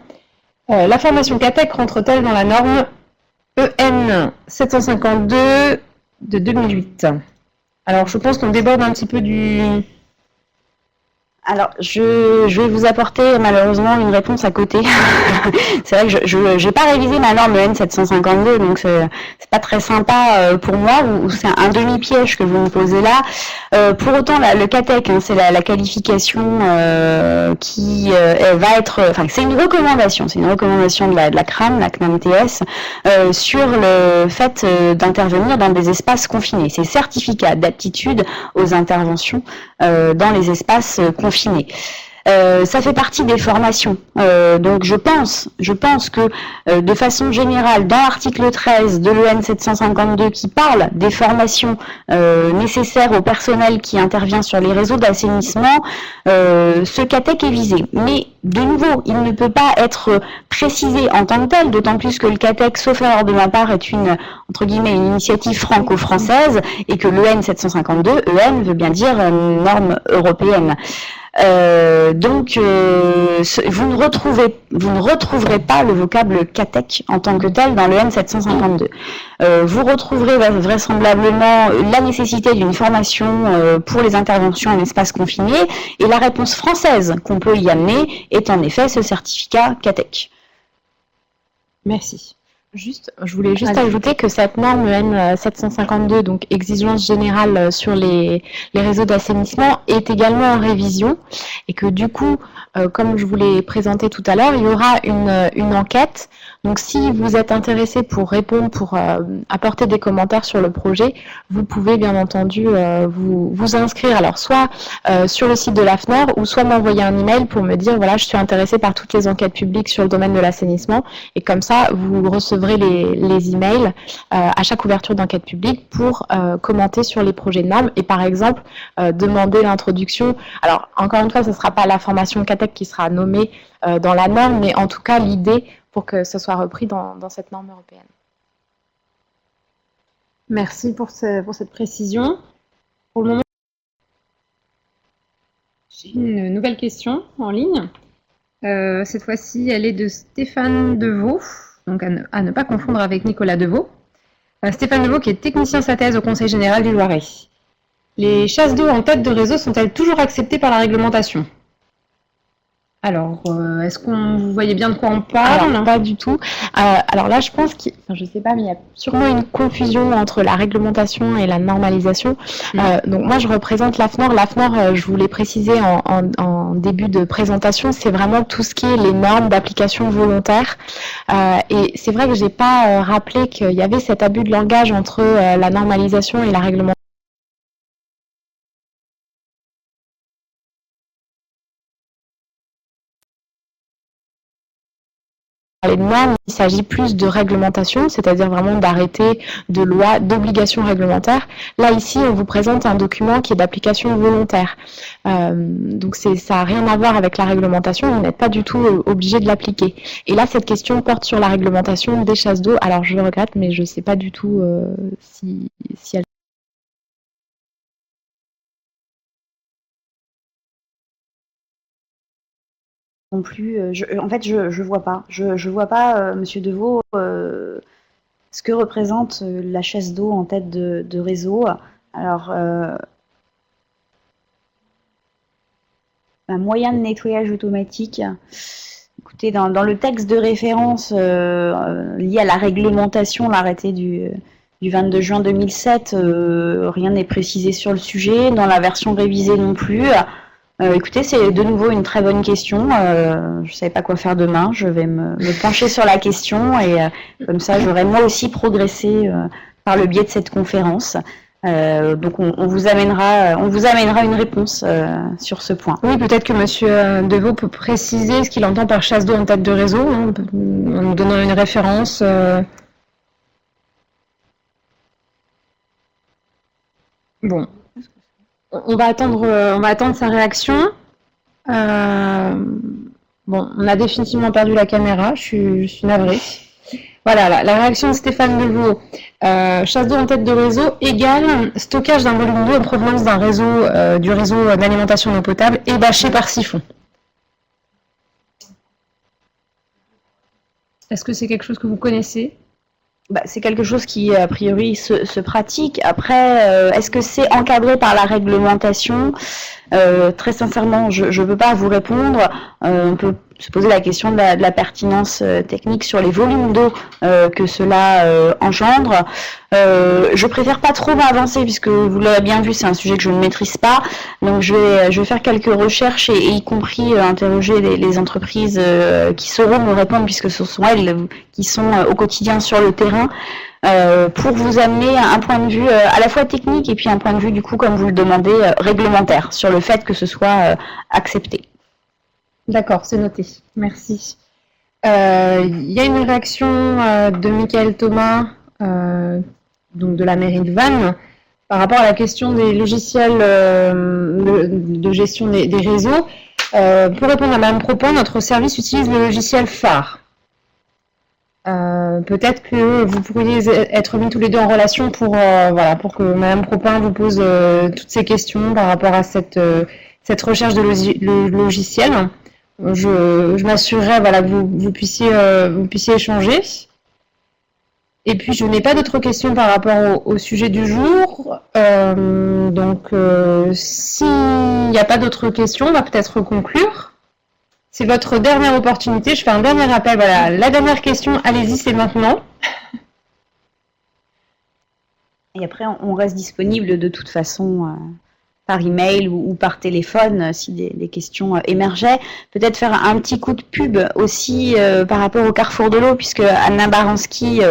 La formation CATEC rentre-t-elle dans la norme EN 752 de 2008? Alors, je pense qu'on déborde un petit peu du... Alors, je vais vous apporter malheureusement une réponse à côté. C'est vrai que je n'ai pas révisé ma norme EN 752, donc c'est pas très sympa pour moi, ou c'est un demi-piège que vous me posez là. Pour autant, le CATEC, c'est la qualification qui va être... Enfin, c'est une recommandation de la CRAM, la CNAM-TS, sur le fait d'intervenir dans des espaces confinés. C'est certificat d'aptitude aux interventions dans les espaces confinés. Ça fait partie des formations. Donc je pense que de façon générale, dans l'article 13 de l'EN 752 qui parle des formations nécessaires au personnel qui intervient sur les réseaux d'assainissement, ce CATEC est visé. Mais de nouveau, il ne peut pas être précisé en tant que tel, d'autant plus que le CATEC, sauf erreur de ma part, est une initiative franco-française et que l'EN 752, EN veut bien dire norme européenne. Donc, vous ne retrouverez pas le vocable CATEC en tant que tel dans le EN 752. Vous retrouverez vraisemblablement la nécessité d'une formation pour les interventions en espace confiné, et la réponse française qu'on peut y amener est en effet ce certificat CATEC. Merci. Je voulais juste ajouter que cette norme EN 752, donc exigence générale sur les réseaux d'assainissement, est également en révision et que du coup, comme je vous l'ai présenté tout à l'heure, il y aura une enquête. Donc si vous êtes intéressé pour répondre, pour apporter des commentaires sur le projet, vous pouvez bien entendu vous inscrire, alors soit sur le site de l'AFNOR ou soit m'envoyer un email pour me dire voilà, je suis intéressé par toutes les enquêtes publiques sur le domaine de l'assainissement, et comme ça vous recevrez les emails à chaque ouverture d'enquête publique pour commenter sur les projets de normes et par exemple demander l'introduction. Alors encore une fois, ce ne sera pas la formation CATEC qui sera nommée dans la norme, mais en tout cas l'idée pour que ce soit repris dans cette norme européenne. Merci pour cette précision. Pour le moment, j'ai une nouvelle question en ligne. Cette fois-ci, elle est de Stéphane Deveau, donc à ne pas confondre avec Nicolas Deveau. Stéphane Deveau qui est technicien synthèse au Conseil général du Loiret. Les chasses d'eau en tête de réseau sont-elles toujours acceptées par la réglementation ? Alors, est-ce qu'on vous voyez bien de quoi on parle ? Alors, pas du tout. Alors là, je pense je ne sais pas, mais il y a sûrement une confusion entre la réglementation et la normalisation. Donc moi, je représente l'AFNOR. L'AFNOR, je vous l'ai précisé en début de présentation, c'est vraiment tout ce qui est les normes d'application volontaire. Et c'est vrai que je n'ai pas rappelé qu'il y avait cet abus de langage entre la normalisation et la réglementation. Les normes, il s'agit plus de réglementation, c'est-à-dire vraiment d'arrêtés, de lois, d'obligations réglementaires. Là, ici, on vous présente un document qui est d'application volontaire. Donc, ça n'a rien à voir avec la réglementation, vous n'êtes pas du tout obligé de l'appliquer. Et là, cette question porte sur la réglementation des chasses d'eau. Alors, je le regrette, mais je ne sais pas du tout si elle... Non plus, en fait, je vois pas. Je vois pas, Monsieur Deveau, ce que représente la chasse d'eau en tête de réseau. Alors, un moyen de nettoyage automatique. Écoutez, dans le texte de référence lié à la réglementation, l'arrêté du 22 juin 2007, rien n'est précisé sur le sujet. Dans la version révisée non plus. Écoutez, c'est de nouveau une très bonne question. Je ne savais pas quoi faire demain. Je vais me pencher sur la question et comme ça, j'aurai moi aussi progressé par le biais de cette conférence. Donc, on vous amènera une réponse sur ce point. Oui, peut-être que Monsieur Deveau peut préciser ce qu'il entend par chasse d'eau en tête de réseau, hein, en nous donnant une référence. Bon. On va attendre sa réaction. Bon, on a définitivement perdu la caméra, je suis navrée. Voilà, la réaction de Stéphane Deveau. Chasse d'eau en tête de réseau égale stockage d'un volume d'eau en provenance d'un réseau, du réseau d'alimentation en eau potable et bâché par siphon. Est-ce que c'est quelque chose que vous connaissez ? C'est quelque chose qui, a priori, se pratique. Après, est-ce que c'est encadré par la réglementation ? Très sincèrement, je ne peux pas vous répondre. On peut se poser la question de la pertinence technique sur les volumes d'eau que cela engendre. Je préfère pas trop m'avancer puisque vous l'avez bien vu, c'est un sujet que je ne maîtrise pas. Donc je vais faire quelques recherches et y compris interroger les entreprises qui sauront me répondre puisque ce sont elles qui sont au quotidien sur le terrain. Pour vous amener un point de vue à la fois technique et puis un point de vue du coup, comme vous le demandez, réglementaire sur le fait que ce soit accepté. D'accord, c'est noté. Merci. Il y a une réaction de Michael Thomas, donc de la mairie de Vannes, par rapport à la question des logiciels de gestion des réseaux. Pour répondre à Mme Propin, notre service utilise le logiciel phare. Peut-être que vous pourriez être mis tous les deux en relation pour que Mme Propin vous pose toutes ces questions par rapport à cette recherche de logiciel. Je m'assurerai que vous puissiez échanger. Et puis je n'ai pas d'autres questions par rapport au sujet du jour. Donc s'il n'y a pas d'autres questions, on va peut-être conclure. C'est votre dernière opportunité. Je fais un dernier appel. Voilà, la dernière question, allez-y, c'est maintenant. Et après, on reste disponible de toute façon par email ou par téléphone si des questions émergeaient. Peut-être faire un petit coup de pub aussi par rapport au Carrefour de l'eau, puisque Anna Baranski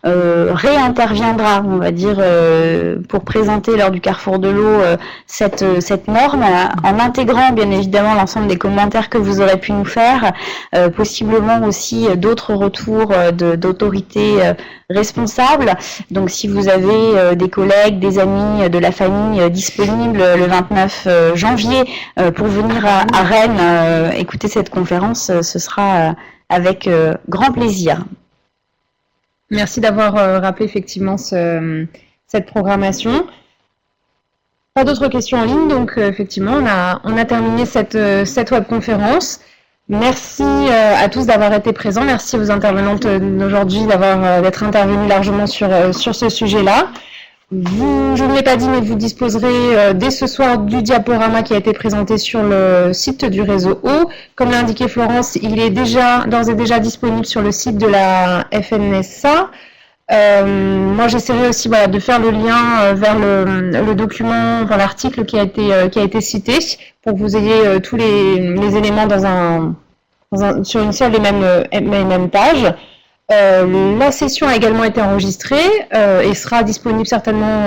réinterviendra, on va dire, pour présenter lors du Carrefour de l'eau cette norme, en intégrant bien évidemment l'ensemble des commentaires que vous aurez pu nous faire, possiblement aussi d'autres retours d'autorités responsables. Donc si vous avez des collègues, des amis, de la famille disponibles le 29 janvier pour venir à Rennes écouter cette conférence, ce sera avec grand plaisir. Merci d'avoir rappelé effectivement cette programmation. Pas d'autres questions en ligne, donc effectivement on a terminé cette webconférence. Merci à tous d'avoir été présents. Merci aux intervenantes d'aujourd'hui d'être intervenues largement sur ce sujet-là. Je ne l'ai pas dit, mais vous disposerez dès ce soir du diaporama qui a été présenté sur le site du réseau eau. Comme l'a indiqué Florence, il est d'ores et déjà disponible sur le site de la FNSA. Moi, j'essaierai aussi de faire le lien vers le document, vers l'article qui a été cité, pour que vous ayez tous les éléments sur une seule et même page. La session a également été enregistrée et sera disponible certainement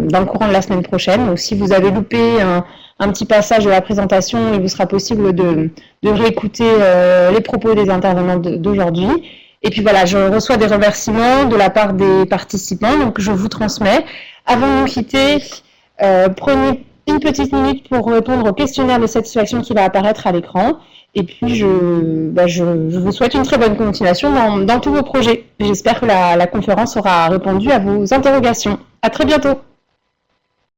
dans le courant de la semaine prochaine. Donc, si vous avez loupé un petit passage de la présentation, il vous sera possible de réécouter les propos des intervenants d'aujourd'hui. Et puis voilà, je reçois des remerciements de la part des participants, donc je vous transmets. Avant de nous quitter, prenez une petite minute pour répondre au questionnaire de satisfaction qui va apparaître à l'écran. Et puis, je vous souhaite une très bonne continuation dans tous vos projets. J'espère que la conférence aura répondu à vos interrogations. À très bientôt.